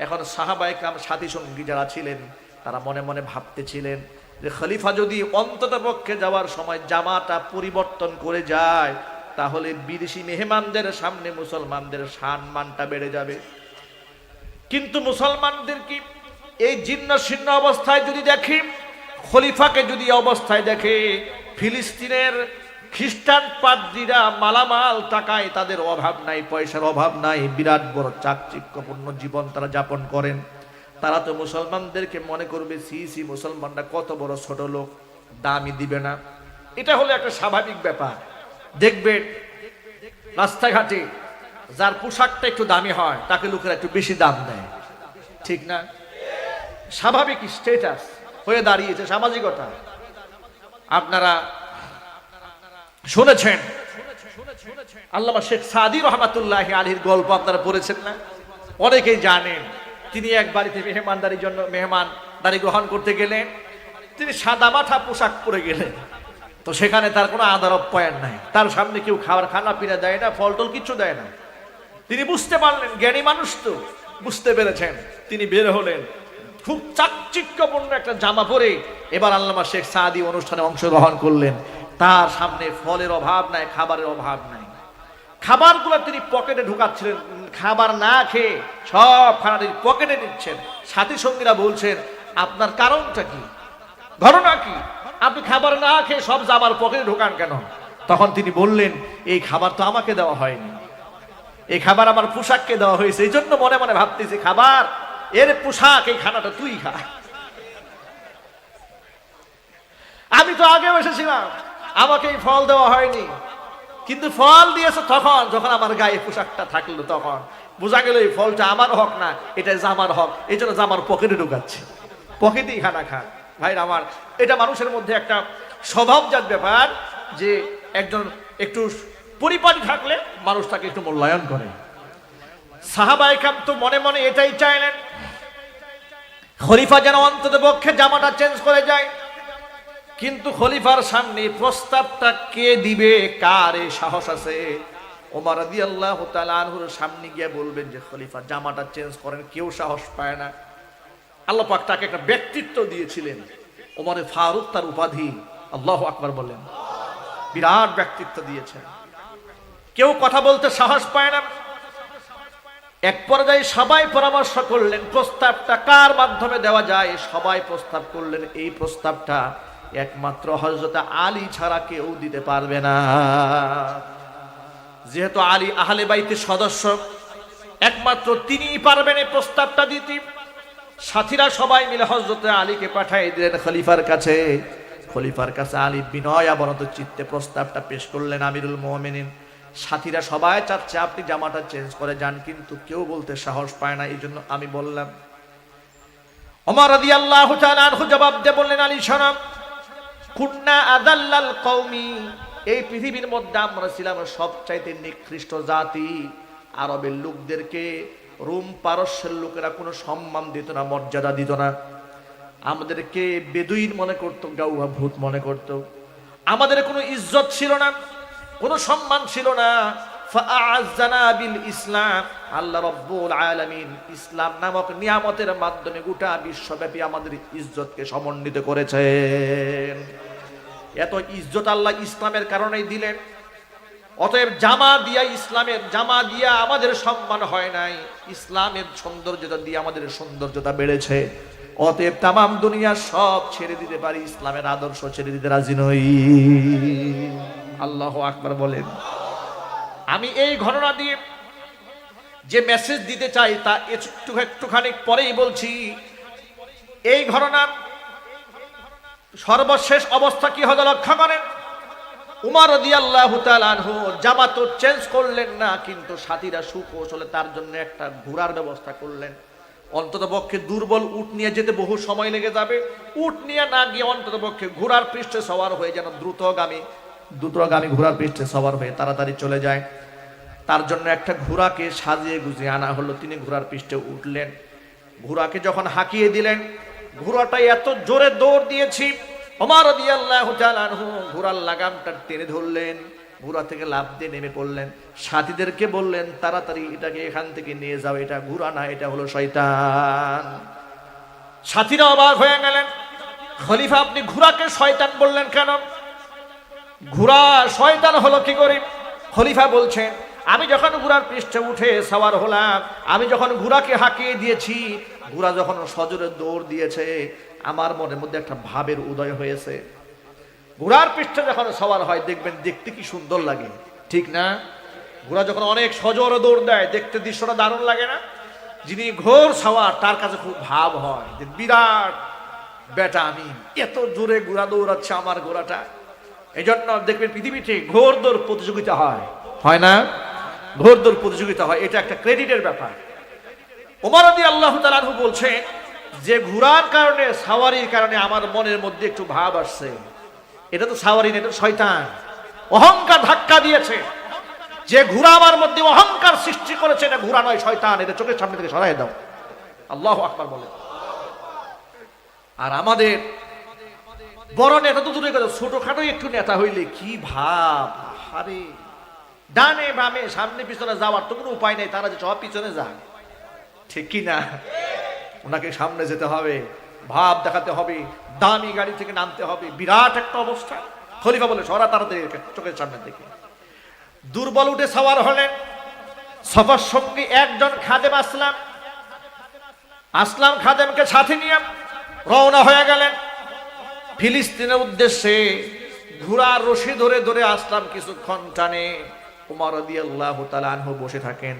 এখন সাহাবায়ে কেরাম সাথী সঙ্গী যারা ছিলেন তারা মনে মনে ভাবতেছিলেন যে খলিফা যদি অন্ততপক্ষে যাওয়ার সময় জামাটা পরিবর্তন করে যায়, তাহলে বিদেশি মেহমানদের সামনে মুসলমানদের সম্মানটা বেড়ে যাবে। কিন্তু মুসলমানদের কি এই জীর্ণ শীর্ণ অবস্থায় যদি দেখে, খলিফাকে যদি অবস্থায় দেখে, ফিলিস্তিনের খ্রিস্টান পাদ্রীরা মালামাল টাকায় তাদের অভাব নাই, পয়সার অভাব নাই, বিরাট বড় চাকচিক্যপূর্ণ জীবন তারা যাপন করেন। তারা তো মুসলমানদেরকে মনে করবে সি মুসলমানরা কত বড় ছোট লোক, দামই দিবে না। এটা হলো একটা স্বাভাবিক ব্যাপার। দেখবে রাস্তাঘাটে যার পোশাকটা একটু দামি হয় তাকে লোকেরা একটু বেশি দাম দেয়, ঠিক না? স্বাভাবিক স্ট্যাটাস হয়ে দাঁড়িয়েছে, সামাজিকতা। আপনারা শুনেছেন আল্লামা শেখ সাদি রহমাতুল্লাহি আলাইহির গল্প আপনারা পড়েছেন না? অনেকেই জানেন। তিনি এক বাড়িতে মেহমানদারি গ্রহণ করতে গেলেন। তিনি সাদা মাঠা পোশাক পরে গেলেন। তো সেখানে তার কোনো আদর আপ্যায়ন নাই, তার সামনে কেউ খানা পিনা দেয় না, ফল টল কিছু দেয় না। তিনি বুঝতে পারলেন, জ্ঞানী মানুষ তো বুঝতে পেরেছেন। তিনি বের হলেন, খুব চাকচিক্যপূর্ণ একটা জামা পরে এবার আল্লামা শেখ সাদি অনুষ্ঠানে অংশগ্রহণ করলেন। তার সামনে ফলের অভাব নাই, খাবারের অভাব নাই। খাবারগুলো তিনি পকেটে ঢুকাচ্ছিলেন, খাবার না খেয়ে সব খানা তিনি পকেটে নিচ্ছেন। সাথী সঙ্গীরা বলছেন, আপনার কারণটা কি, ঘটনা কি? আপনি খাবার না খেয়ে সব জামার পকেটে ঢোকান কেন? তখন তিনি বললেন, এই খাবার তো আমাকে দেওয়া হয়নি, এই খাবার আমার পোশাককে দেওয়া হয়েছে। এই জন্য মনে মনে ভাবতেছি খাবার এর পোশাক, এই খানাটা তুই খা। আমি তো আগেও এসেছিলাম, আমাকে এই ফল দেওয়া হয়নি, কিন্তু ফল দিয়েছে তখন যখন আমার গায়ে পোশাকটা থাকলো, তখন বোঝা গেল এই ফলটা আমার হক না, এটা জামার হক, এই জন্য জামার পকেটে ঢুকাচ্ছে, পকেটেই খানা খা। ভাই আমার, এটা মানুষের মধ্যে একটা স্বভাবজাত ব্যাপার যে একজন একটু পরিপাটি থাকলে মানুষ তাকে একটু মূল্যায়ন করে। সাহাবায়ে কেরাম তো মনে মনে এটাই চাইলেন, খলিফা যেন অন্তত পক্ষে জামাটা চেঞ্জ করে যায়। কিন্তু খলিফার সামনে প্রস্তাবটা কে দিবে, কার এই সাহস আছে? ওমর রাদিয়াল্লাহু তাআলা আনহুর সামনে গিয়ে বলবেন যে খলিফা জামাটা চেঞ্জ করেন, কেউ সাহস পায় না। আল্লাহ পাক তাকে একটা ব্যক্তিত্ব দিয়েছিলেন, ওমরে ফারুক তার উপাধি। আল্লাহু আকবার বলেন, বিরাট ব্যক্তিত্ব দিয়েছেন, কেউ কথা বলতে সাহস পায় না। এক পর্যায়ে সবাই পরামর্শ করলেন প্রস্তাবটা কার মাধ্যমে দেওয়া যায়। সবাই প্রস্তাব করলেন এই প্রস্তাবটা একমাত্র হযরত আলী ছাড়া কেউ দিতে পারবে না। যেহেতু আলী আহলে বাইতের সদস্য, একমাত্র তিনিই পারবেন এই প্রস্তাবটা দিতে। সাথীরা সবাই মিলে হযরত আলীকে পাঠিয়ে দিলেন খলিফার কাছে। খলিফার কাছে আলী বিনয় অবনত চিত্তে প্রস্তাবটা পেশ করলেন, আমিরুল মুমিনিন, সাথীরা সবাই চাচ্ছে আপনি জামাটা চেঞ্জ করে যান, কিন্তু কেউ বলতে সাহস পায় না, এই জন্য আমি বললাম। ওমর রাদিয়াল্লাহু তাআলা আনহু জবাব দিয়ে বললেন, আলী শোনো, কুন্না আদাল্লাল কওমি, এই পৃথিবীর মধ্যে আমরা ছিলাম সবচাইতে নিকৃষ্ট জাতি। আরবের লোকদেরকে রোম পারস্যের লোকেরা কোনো সম্মান দিত না, মর্যাদা দিত না। আমাদেরকে বেদুইন মনে করতো, গাউয়া ভূত মনে করতো। আমাদের কোনো ইজ্জত ছিল না, কোনো সম্মান ছিল না। ফাআযানা বিল ইসলাম, আল্লাহ রাব্বুল আলামিন ইসলাম নামক নিয়ামতের মাধ্যমে গোটা বিশ্বব্যাপী আমাদের ইজ্জতকে সমন্বিত করেছেন। এত ইজ্জত আল্লাহ ইসলামের কারণেই দিলেন। অতএব জামা দিয়া, ইসলামের জামা দিয়া আমাদের সম্মান হয় নাই, ইসলামের সৌন্দর্যতা দিয়ে আমাদের সৌন্দর্যতা বেড়েছে। অতএব তামাম দুনিয়া সব ছেড়ে দিতে পারি, ইসলামের আদর্শ ছেড়ে দিতে রাজি নই। আল্লাহু আকবার বলেন। আমি এই ঘটনা দিয়ে যে মেসেজ দিতে চাই তা একটুখানি পরেই বলছি। এই ঘটনার সর্বশেষ অবস্থা কি হলো লক্ষ্য করেন। উমর রাদিয়াল্লাহু তাআলা আনহু জামা তো চেঞ্জ করলেন না, কিন্তু সাথীরা সুকৌশলে তার জন্য একটা ঘোড়ার ব্যবস্থা করলেন। অন্তত পক্ষে দুর্বল উট নিয়ে যেতে বহু সময় লেগে যাবে, উট নিয়ে না গিয়ে অন্তত পক্ষে ঘোড়ার পৃষ্ঠে সওয়ার হয়ে যেন দ্রুতগামী ঘোড়ার পৃষ্ঠে সওয়ার হয়ে তাড়াতাড়ি চলে যায়। তার জন্য একটা ঘোড়াকে সাজিয়ে গুজিয়ে আনা হলো। তিনি ঘোড়ার পৃষ্ঠে উঠলেন, ঘোড়াকে যখন হাঁকিয়ে দিলেন, ঘোড়াটা এত জোরে দৌড় দিয়েছি, ওমর রাদিয়াল্লাহু তাআলা আনহু ঘোড়ার লাগামটা টেনে ধরলেন, ঘোড়া থেকে লাফ দিয়ে নেমে পড়লেন। সাথীদেরকে বললেন তাড়াতাড়ি এটাকে এখান থেকে নিয়ে যাও, এটা ঘোড়া না, এটা হলো শয়তান। সাথীরা অবাক হয়ে গেলেন, খলিফা আপনি ঘোড়াকে শয়তান বললেন কেন? ঘোড়া শয়তান হলো কি করে? খলিফা বলছেন, আমি যখন ঘোড়ার পৃষ্ঠে উঠে সওয়ার হলাম, আমি যখন ঘোড়াকে হাঁকিয়ে দিয়েছি, ঘোড়া যখন সজোরে দৌড় দিয়েছে, আমার মনের মধ্যে একটা ভাবের উদয় হয়েছে। ঘোড়ার পৃষ্ঠে যখন সওয়ার হয় দেখবেন দেখতে কি সুন্দর লাগে, ঠিক না? ঘোড়া যখন অনেক সজোরে দৌড় দেয় দেখতে দৃশ্যটা দারুণ লাগে না? যিনি ঘোর সওয়ার তার কাছে খুব ভাব হয় যে বিরাট বেটা, আমি এত জোরে ঘোড়া দৌড়াচ্ছে আমার ঘোড়াটা। এই জন্য দেখবেন পৃথিবীতে ঘোর দৌড় প্রতিযোগিতা হয় না? ঘোর দৌড় প্রতিযোগিতা হয়, এটা একটা ক্রেডিটের ব্যাপার। ওমর রাদিয়াল্লাহু তাআলা আনহু বলছেন যে ঘোড়ার কারণে, সাওয়ারির কারণে আমার মনের মধ্যে একটু ভাব আসছে, এটা তো সাওয়ারি না, এটা শয়তান। অহংকার ধাক্কা দিয়েছে। যে ঘোড়া আমার মধ্যে অহংকার সৃষ্টি করেছে, এটা ঘোড়া নয়, শয়তান, এটা চোখের সামনে থেকে সরাই দাও। আল্লাহু আকবার বলে। আর আমাদের বড় নেতা তো দূরে কথা, ছোটখাটো একটু নেতা হইলে কি ভাব, আরে ডানে বামে সামনে পিছনে যাওয়ার তো কোনো উপায় নেই, তারা যে সব পিছনে যায়, ঠিক কি না? ওনাকে সামনে যেতে হবে, ভাব দেখাতে হবে, দামি গাড়ি থেকে নামতে হবে, বিরাট একটা অবস্থা। খলিফা বলে সরা তাড়াতাড়ি চোখের সামনে থেকে। দুর্বল উঠে সওয়ার হলেন, সফর সঙ্গী একজন খাদেম আসলাম খাদেমকে সাথে নিয়ে রওনা হয়ে গেলেন ফিলিস্তিনের উদ্দেশ্যে। ঘোড়ার রশি ধরে ধরে আসলাম কিছুক্ষণ টানে। উমর রাদিয়াল্লাহু তাআলা আনহু বসে থাকেন,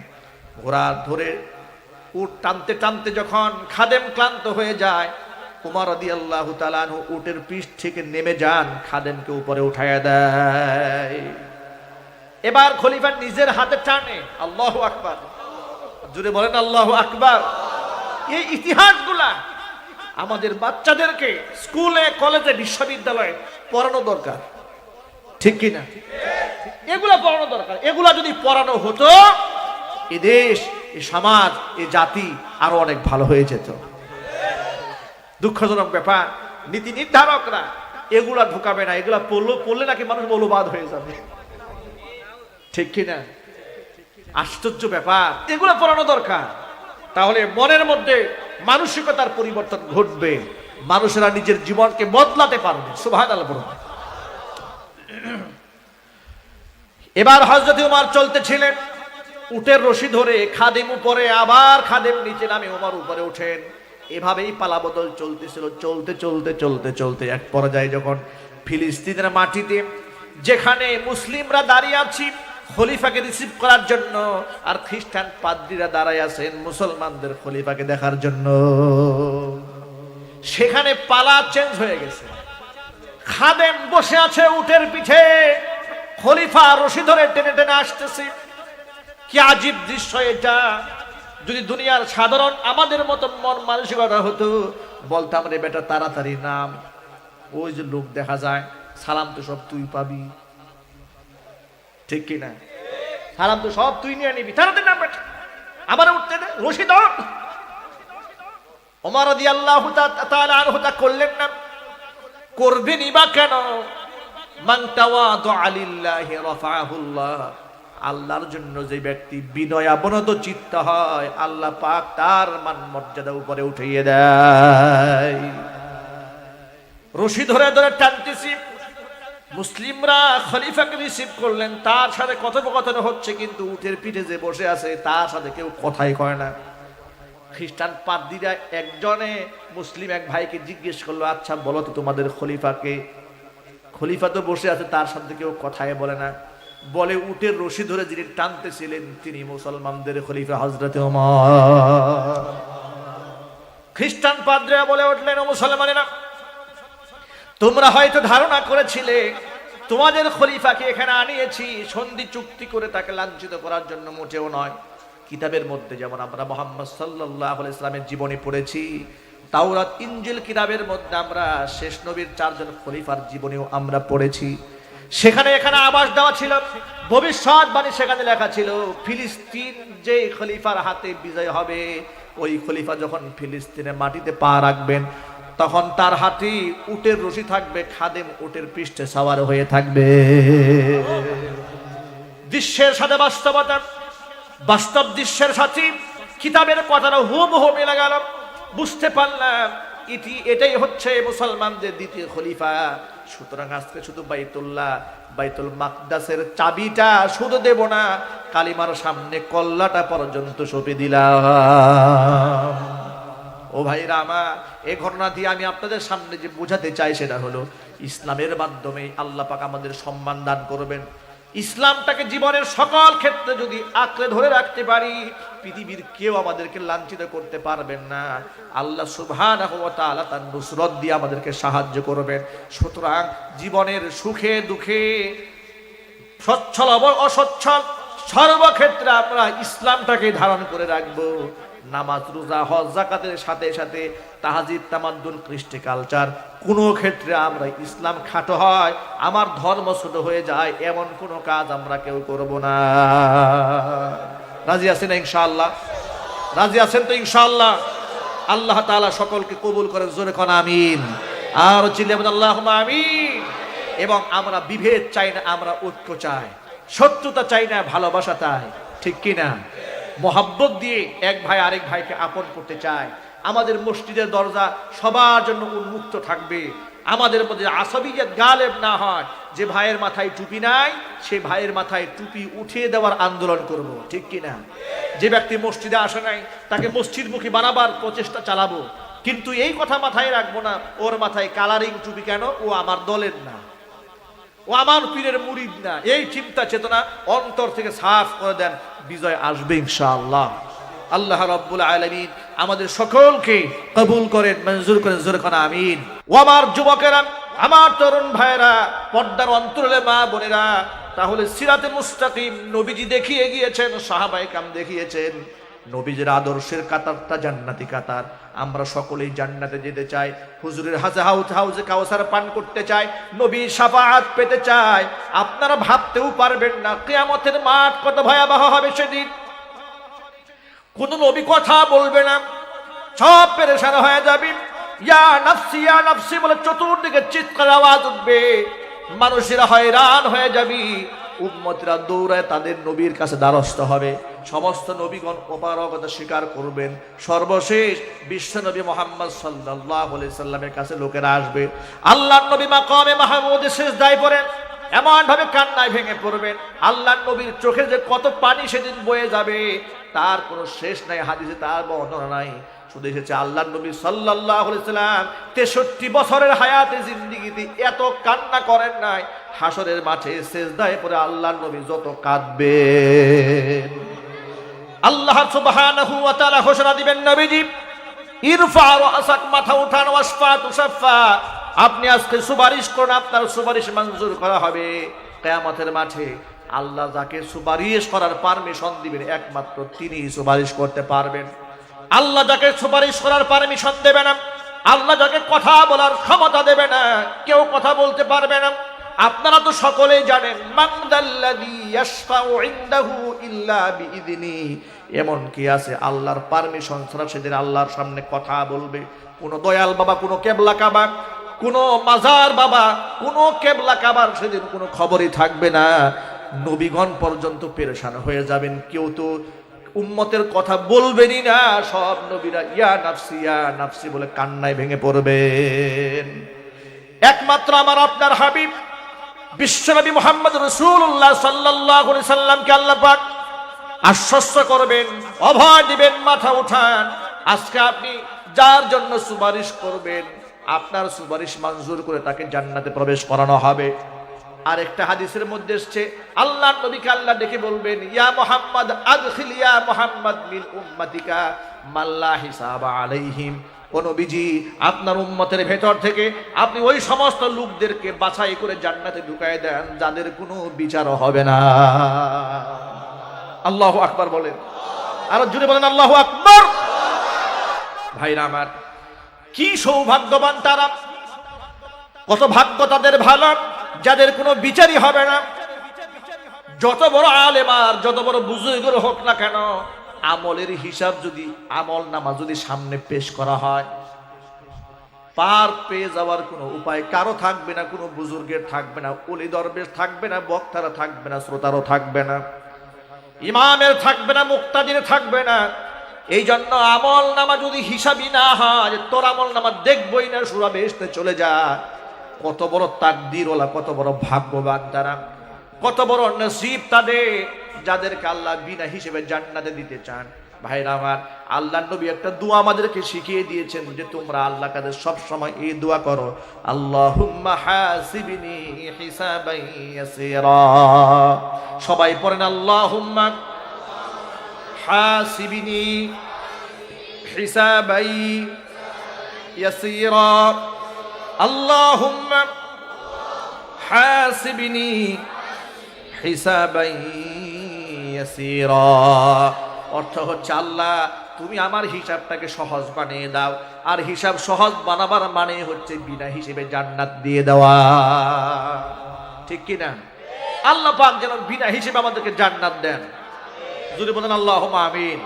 ঘোড়া ধরে উট টানতে টানতে যখন খাদেম ক্লান্ত হয়ে যায়, উমর রাদিয়াল্লাহু তাআলা আনহু উটের পিঠ থেকে নেমে যান, খাদেমকে উপরে উঠায়া দেয়। এবার খলিফা নিজের হাতে টানে। আল্লাহু আকবার, জোরে বলেন আল্লাহু আকবার। এই ইতিহাসগুলা আমাদের বাচ্চাদেরকে স্কুলে, কলেজে, বিশ্ববিদ্যালয়ে পড়ানো দরকার, ঠিক কিনা? এগুলা পড়ানো দরকার। এগুলা যদি পড়ানো হতো, এ দেশ, এ সমাজ, এ জাতি আরো অনেক ভালো হয়ে যেত। দুঃখজনক ব্যাপার, নীতি নির্ধারকরা এগুলা ঢুকাবে না। এগুলা পড়লে নাকি মানুষ মৌলবাদ হয়ে যাবে, ঠিক কিনা? আশ্চর্য ব্যাপার। এগুলা পড়ানো দরকার, তাহলে মনের মধ্যে মানসিকতার পরিবর্তন ঘটবে, মানুষেরা নিজের জীবনকে বদলাতে পারবে। সুবহানাল্লাহ বলুন। এবার হযরত ওমর চলতেছিলেন, উটের রশি ধরে খাদেম উপরে, আবার খাদেম নিচে নামে, ওমর উপরে ওঠেন। এভাবেই পালাবদল চলতেছিল। চলতে চলতে চলতে চলতে এক পর্যায়ে যখন ফিলিস্তিনের মাটিতে, যেখানে মুসলিমরা দাঁড়িয়ে আছি খলিফাকে রিসিভ করার জন্য, আর খ্রিস্টান পাদ্রীরা দাঁড়ায় আছেন মুসলমানদের খলিফাকে দেখার জন্য, সেখানে পালা চেঞ্জ হয়ে গেছে। খাদেম বসে আছে উটের পিঠে, খলিফা রশি ধরে টেনে টেনে আসতেছে। কি আজীব দৃশ্য এটা! যদি দুনিয়ার সাধারণ আমাদের মতো মন মানসিকতা হতো, বলতাম রে বেটা তাড়াতাড়ি নাম, ওই যে লোক দেখা যায়, সালাম তো সব তুই পাবি, ঠিক কিনা? সালাম তো সব তুই নিয়ে নিবি, তাড়াতাড়ি নাম বেটা, আবার উঠতে দে, রশি ধর। ওমর রাদিয়াল্লাহু তাআলা আনহু তা করলেন না। করবেনই বা কেন? মান তাওয়াদা লিল্লাহি রাফাহুল্লাহ। আল্লাহর জন্য যে ব্যক্তি বিনয় অবনত চিত্ত হয়, আল্লাহ পাক তার মান মর্যাদা উপরে উঠিয়ে দেয়। রশি ধরে ধরে টানতেছি, মুসলিমরা খলিফাকে রিসিভ করলেন, তার সাথে কথোপকথন হচ্ছে, কিন্তু উটের পিঠে যে বসে আছে তার সাথে কেউ কথাই কয় না। খ্রিস্টান পাদ্রীরা একজনে মুসলিম এক ভাইকে জিজ্ঞেস করলো, আচ্ছা বলো তো তোমাদের খলিফাকে? খলিফা তো বসে আছে, তার সাথে কেউ কথাই বলে না। বলে উটের রশি ধরে যিনি টানতেছিলেন তিনি মুসলমানদের খলিফা হযরত ওমর। খ্রিস্টান পাদ্রীরা বলে উঠলেন, ও মুসলমানেরা, তোমরা হয়তো ধারণা করেছিলে তোমাদের খলিফাকে এখানে আনিয়েছি সন্ধি চুক্তি করে তাকে লাঞ্ছিত করার জন্য, মোটেও নয়। কিতাবের মধ্যে যেমন আমরা মুহাম্মদ সাল্লাল্লাহু আলাইহি ওয়াসাল্লামের জীবনী পড়েছি, তাওরাত ইনজিল কিতাবের মধ্যে আমরা শেষ নবীর 4 জন খলিফার জীবনীও আমরা পড়েছি। সেখানে এখানে আভাস দেওয়া ছিল, ভবিষ্যৎবাণী সেখানে লেখা ছিল, ফিলিস্তিন যে খলিফার হাতে বিজয় হবে, ওই খলিফা যখন ফিলিস্তিনের মাটিতে পা রাখবেন, তখন তার হাতে উটের রশি থাকবে, খাদেম উটের পৃষ্ঠে সওয়ার হয়ে থাকবে। দৃশ্যের সাথে বাস্তবতা, বাস্তব দৃশ্যের সাথে কিতাবের কথাটা হুবহু মিলে গেল। বুঝতে পারলাম এটাই হচ্ছে মুসলমানদের দ্বিতীয় খলিফা। সুতরাং আজকে শুধু বাইতুল মাকদাসের চাবিটা শুধু দেব না, কালিমার সামনে কল্লাটা পর্যন্ত সঁপে দিলাম। ও ভাইরা আমার, এই ঘটনা দিয়ে আমি আপনাদের সামনে যে বোঝাতে চাই সেটা হলো, ইসলামের মাধ্যমে আল্লাহ পাক আমাদের সম্মান দান করবেন। ইসলামটাকে জীবনের সকল ক্ষেত্রে যদি আঁকড়ে ধরে রাখতে পারি, পৃথিবীর কেউ আমাদেরকে লাঞ্ছিত করতে পারবেন না। আল্লাহ সুবহানাহু ওয়া তাআলা তার নুসরত দিয়ে আমাদেরকে সাহায্য করবেন। সুতরাং জীবনের সুখে দুঃখে, সচ্ছল অসচ্ছল, সর্বক্ষেত্রে আমরা ইসলামটাকে ধারণ করে রাখবো। নামাজ, রোজা, হজ, যাকাতের সাথে সাথে তাহজিদ, তামাদ্দুন, কৃষ্টি কালচার, কোনো ক্ষেত্রে আমরা ইসলাম খাটো হয়, আমার ধর্ম ছোট হয়ে যায়, এমন কোনো কাজ আমরা কেউ করব না। রাজি আছেন ইনশাআল্লাহ? রাজি আছেন তো ইনশাআল্লাহ? আল্লাহ তাআলা সকলকে কবুল করেন, জোরে কোন আমিন। আর চিল্লায়ে বলেন আল্লাহুম্মা আমিন। এবং আমরা বিভেদ চাই না, আমরা ঐক্য চাই। শত্রুতা চাই না, ভালোবাসা চাই, ঠিক কিনা? মোহাব্বত দিয়ে এক ভাই আরেক ভাইকে আপন করতে চায়। আমাদের মসজিদের দরজা সবার জন্য উন্মুক্ত থাকবে। আমাদের মধ্যে আসাবিয়ত গালেব না হয়। যে ভাইয়ের মাথায় টুপি নাই, সে ভাইয়ের মাথায় টুপি উঠিয়ে দেওয়ার আন্দোলন করব, ঠিক কিনা? যে ব্যক্তি মসজিদে আসে নাই, তাকে মসজিদমুখী বানাবার প্রচেষ্টা চালাবো। কিন্তু এই কথা মাথায় রাখবো না, ওর মাথায় কালারিং টুপি কেন, ও আমার দলের না, ও আমার পীরের মুরিদ না। এই চিন্তা চেতনা অন্তর থেকে সাফ করে দেন, বিজয় আসবে ইনশাআল্লাহ। আল্লাহ রাব্বুল আলামিন আমাদের সকলকে কবুল করেন, মঞ্জুর করেন, জোরে কোন আমিন। ও আমার যুবকেরা, আমার তরুণ ভাইরা, পর্দার অন্তরালে মা বোনেরা, তাহলে সিরাতে মুস্তাকিম নবীজি দেখিয়ে গিয়েছেন, সাহাবায়ে কেরাম দেখিয়েছেন, নবীজির আদর্শের কাতারটা জান্নাতি কাতার। আমরা সকলেই জান্নাতে যেতে চাই, হুজুরের হাউজে কাউসার পান করতে চাই, নবীর শাফাআত পেতে চাই। আপনারা ভাবতেও পারবেন না কিয়ামতের মাঠ কত ভয়াবহ হবে সেদিন। কোন নবী কথা বলবে না, সব পেরেশান হয়ে যাবে। ইয়া নাফসি বলে চতুর্দিকে চিৎকার আওয়াজ উঠবে, মানুষেরা হয়রান হয়ে যাবে, উম্মতরা দৌড়ায় তাদের নবীর কাছে দ্বারস্থ হবে। সমস্ত নবীগণ অপারগতা স্বীকার করবেন। সর্বশেষ বিশ্ব নবী মুহাম্মদ সাল্লাল্লাহু আলাইহি সাল্লামের কাছে লোকেরা আসবে। আল্লাহর নবী মাকামে মাহমুদে সিজদায় পড়েন, এমন ভাবে কান্নায় ভেঙে পড়বেন, আল্লাহর নবীর চোখে যে কত পানি সেদিন বয়ে যাবে তার কোনো শেষ নাই, হাদিসে তার বর্ণনা নাই। শুধু এসেছে আল্লাহর নবী সাল্লাল্লাহু আলাইহি সাল্লাম 63 বছরের হায়াতে জিন্দেগিতে এত কান্না করেন নাই। হাসরের মাঠে সিজদায় পড়ে আল্লাহর নবী যত কাঁদবেন, আল্লাহ সুবহানাহু ওয়া তাআলা ঘোষণা দিবেন, নবীজি ইরফা রাসাক, মাথা উঠান, ওয়াসফা তুসাফা, আপনি আজকে সুপারিশ করুন, আপনার সুপারিশ মঞ্জুর করা হবে। কিয়ামতের মাঠে আল্লাহ যাকে সুপারিশ করার পারমিশন দিবেন একমাত্র তিনিই সুপারিশ করতে পারবেন। আল্লাহ যাকে সুপারিশ করার পারমিশন দেবে না, আল্লাহ যাকে কথা বলার ক্ষমতা দেবে না, কেউ কথা বলতে পারবে না। আপনারা তো সকলেই জানেন, মান যাল্লাযী ইয়াশফাউ ইনদাহু ইল্লা বিইযনি, এমন কি আছে আল্লাহর পারমিশন ছাড়া সেদিন আল্লাহর সামনে কথা বলবে? কোন দয়াল বাবা, কোন কেবলা কাবা, কোন মাজার বাবা, কোন কেবলা কাবার সেদিন কোনো খবরই থাকবে না। নবীগণ পর্যন্ত পেরেশান হয়ে যাবেন, কেউ তো উম্মতের কথা বলবেনই না। সব নবীরা ইয়া নাফসি বলে কান্নায় ভেঙে পড়বেন। একমাত্র আমার আপনার হাবিব বিশ্বনবী মুহাম্মদ রাসূলুল্লাহ সাল্লাল্লাহু আলাইহি সাল্লামকে আল্লাহ পাক আশ্বস্ত করবেন, অভয় দিবেন, মাথা উঠান। আজকে আপনি যার জন্য সুপারিশ করবেন, আপনার সুপারিশ মঞ্জুর করে তাকে জান্নাতে প্রবেশ করানো হবে। আর একটা হাদিসের মধ্যে এসেছে, আল্লাহর নবীকে আল্লাহ ডেকে বলবেন, ইয়া মুহাম্মদ আদখিল ইয়া মুহাম্মদ মিন উম্মাতিকা মাল্লা হিসাবা আলাইহিম, ও নবীজি আপনার উম্মতের ভেতর থেকে আপনি ওই সমস্ত লোকদেরকে বাছাই করে জান্নাতে ঢুকায় দেন যাদের কোনো বিচার হবে না। আল্লাহু আকবার বলেন, আর জুড়ে বলেন আল্লাহু আকবার। ভাইরা আমার, কি সৌভাগ্যবান তারা, কত ভাগ্য তাদের ভালো যাদের কোনো বিচারই হবে না। যত বড় আলেম আর যত বড় বুজুর্গ হোক না কেন, আমলের হিসাব যদি, আমল নামা যদি সামনে পেশ করা হয়, পার পেয়ে যাওয়ার কোনো উপায় কারো থাকবে না, কোনো বুজুর্গের থাকবে না, ওলি দরবেশ থাকবে না, বক্তারা থাকবে না, শ্রোতারও থাকবে না, ইমামের থাকবে না, মুক্তাদির থাকবে না। এই জন্য আমল নামা যদি হিসাবই না হয়, তোর আমল নামা দেখবই না, সুরা বেহেশতে চলে যা। কত বড় তাকদীর ওলা, কত বড় ভাগ্যবান তারা, কত বড় নসিব তাদের, যাদেরকে আল্লাহ বিনা হিসেবে জান্নাতে দিতে চান। ভাইরা আমার, আল্লাহর নবী একটা দোয়া আমাদেরকে শিখিয়ে দিয়েছেন যে তোমরা আল্লাহর কাছে সব সময় এই দোয়া করো, আল্লাহুম্মা হাসিবনি হিসাবান ইয়াসীরা। সবাই পড়েন, আল্লাহুম্মা হাসিবনি হিসাবান ইয়াসীরা, আল্লাহুম্মা হাসিবনি হিসাবান ইয়াসীরা। অর্থ হচ্ছে, আল্লাহ তুমি আমার হিসাবটাকে সহজ বানিয়ে দাও। আর হিসাব সহজ বানাবার মানে হচ্ছে বিনা হিসেবে জান্নাত দিয়ে দেওয়া, ঠিক কি না? আল্লাহ পাক যেন বিনা হিসেবে আমাদেরকে জান্নাত দেন, যদি বলেন আল্লাহুম্মা আমিন।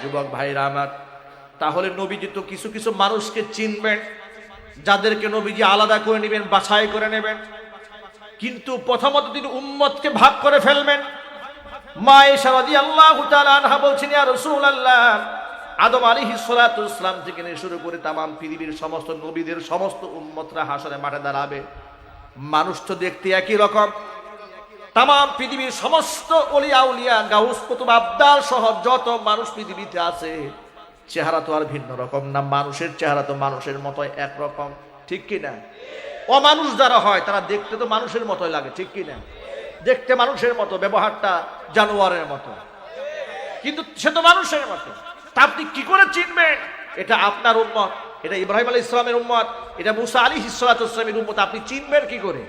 যুবক ভাইরা আমার, তাহলে নবীজি তো কিছু কিছু মানুষকে চিনবেন, যাদেরকে নবীজি আলাদা করে নেবেন, বাছাই করে নেবেন। কিন্তু প্রথমত তিনি উম্মতকে ভাগ করে ফেলবেন। মা আয়েশা রাদিয়াল্লাহু তাআলা আনহা বলছেন, ইয়া রাসূলুল্লাহ, আদম আলাইহিস সালাতু ওয়াস সালাম থেকে নিয়ে শুরু করে তামাম পৃথিবীর সমস্ত নবীদের সমস্ত উম্মতরা হাসরে মাঠে দাঁড়াবে। মানুষ তো দেখতে একই রকম, তামাম পৃথিবীর সমস্ত ওলিয়া উলিয়া, গাউস কুতুব, আবদাল সহ যত মানুষ পৃথিবীতে আছে, চেহারা তো আর ভিন্ন রকম না। মানুষের চেহারা তো মানুষের মতোই একরকম, ঠিক কি না? অমানুষ যারা হয় তারা দেখতে তো মানুষের মতোই লাগে, ঠিক কি না? দেখতে মানুষের মতো, ব্যবহারটা জানোয়ারের মতো। কিন্তু সে তো মানুষের মতো। তা আপনি কি করে চিনবেন এটা আপনার উম্মত, এটা ইব্রাহিম আলাইহিস সালামের উম্মত, এটা মুসা আলাইহিস সালামের উম্মত? আপনি চিনবেন কি করে?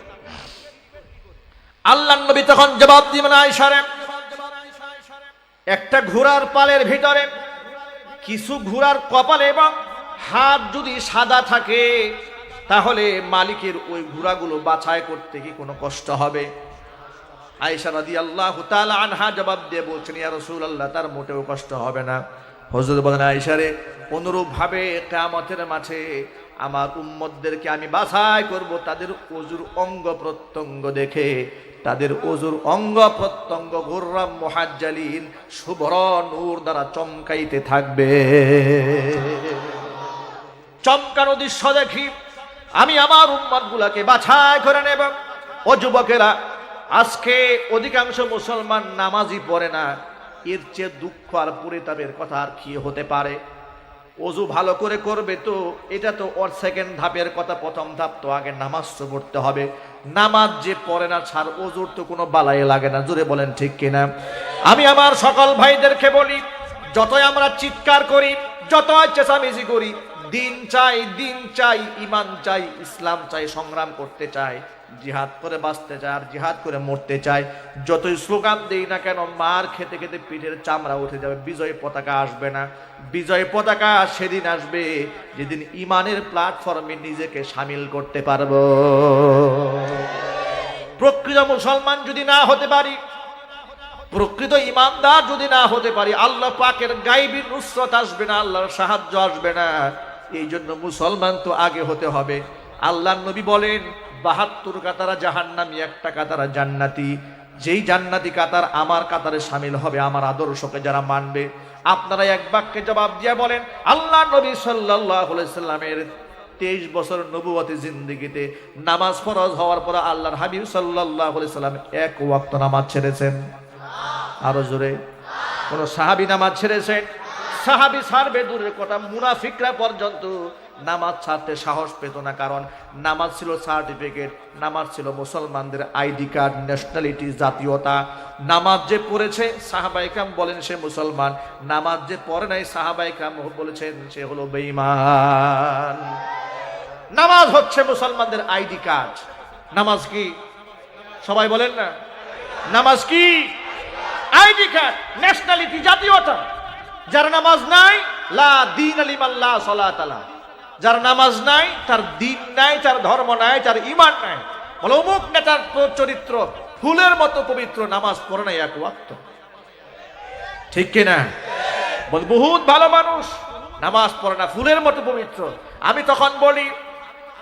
আল্লাহর নবী তখন জবাব দিবেন, আয়েশারে, একটা ঘোড়ার পালের ভিতরে কিছু ঘোড়ার কপালে এবং হাত যদি সাদা থাকে তাহলে মালিকের ওই ঘোড়াগুলো বাছাই করতে কি কোনো কষ্ট হবে? আয়েশা রাদিয়াল্লাহু তাআলা আনহা জবাব দিয়ে বলছেন, ইয়া রাসূলুল্লাহ, তার মোটেও কষ্ট হবে না। হযরত বলেন, আয়েশারে, অনুরূপ ভাবে কিয়ামতের মাঠে আমার উম্মতদেরকে আমি বাছাই করব তাদের ওযুর অঙ্গ প্রত্যঙ্গ দেখে। তাদের ওযুর অঙ্গ প্রত্যঙ্গ গুররাম মুহাজ্জালিন, শুভ্র নূর দ্বারা চমকাইতে থাকবে। চমকানো দৃশ্য দেখি আমি আমার উম্মতগুলোকে বাছাই করে নেব। ও যুবকেরা, আজকে অধিকাংশ মুসলমান নামাজই পড়ে না। এর চেয়ে দুঃখ আর পরিতাপের কথা আর কি হতে পারে? ওযু ভালো করে করবে তো এটা তো ওর সেকেন্ড ধাপের কথা। প্রথম ধাপ তো আগে নামাজ তো পড়তে হবে। নামাজ যে পড়ে না ছাড় ওযুর তো কোনো বালাই লাগে না। জোরে বলেন ঠিক কিনা? আমি আমার সকল ভাইদেরকে বলি, যতই আমরা চিৎকার করি, যতই চেঁচামেচি করি, দিন চাই, দিন চাই, ঈমান চাই, ইসলাম চাই, সংগ্রাম করতে চাই, জিহাদ করে বাঁচতে চাই আর জিহাদ করে মরতে চাই, যতই স্লোগান দেই না কেন মার খেতে খেতে পিঠের চামড়া উঠে যাবে, বিজয় পতাকা আসবে না। বিজয় পতাকা সেদিন আসবে যেদিন ঈমানের প্ল্যাটফর্মে নিজেকে শামিল করতে পারবো। প্রকৃত মুসলমান যদি না হতে পারি, প্রকৃত ঈমানদার যদি না হতে পারি, আল্লাহ পাকের গায়বী নুসরত আসবে না, আল্লাহর সাহায্য আসবে না। এই জন্য মুসলমান তো আগে হতে হবে। আল্লাহর নবী বলেন, ৭২ কাতারা জাহান্নামী, একটা কাতারা জান্নাতি। যেই জান্নাতি কাতার আমার কাতারে শামিল হবে, আমার আদর্শকে যারা মানবে। আপনারা এক বাক্যে জবাব দিয়ে বলেন, আল্লাহ নবী সাল্লাল্লাহু আলাইহি সাল্লামের 23 বছর নবুয়তি জিন্দেগিতে নামাজ ফরজ হওয়ার পর আল্লাহর হাবিব সাল্লাল্লাহু আলাইহি সাল্লাম এক ওয়াক্ত নামাজ ছেড়েছেন? আরো জোরে। কোন সাহাবী নামাজ ছেড়েছেন? সাহাবী ছাড়বে দূরের কথা, মুনাফিকরা পর্যন্ত নামাজ ছাড়তে সাহস পেত না। কারণ নামাজ ছিল সার্টিফিকেট, নামাজ ছিল মুসলমানদের আইডি কার্ড, ন্যাশনালিটি, জাতীয়তা। নামাজ যে পড়েছে সাহাবায়ে কেরাম বলেন সে মুসলমান, নামাজ যে পড়ে নাই সাহাবায়ে কেরাম বলেছেন সে হলো বেঈমান। নামাজ হচ্ছে মুসলমানদের আইডি কার্ড। নামাজ কি? সবাই বলেন না, নামাজ কি? আইডি কার্ড, ন্যাশনালিটি, জাতীয়তা। যার নামাজ নাই, লা দীন লিমান লা সালাত লা। যার নামাজ নাই তার দিন নাই, তার ধর্ম নাই, তার ঈমান নাই। বলে অমুক নেতার চরিত্র ফুলের মতো পবিত্র, নামাজ পড়ে নাই এক ওয়াক্ত। ঠিক কিনা? বল বহুত ভালো মানুষ নামাজ পড়ে না, ফুলের মতো পবিত্র। আমি তখন বলি,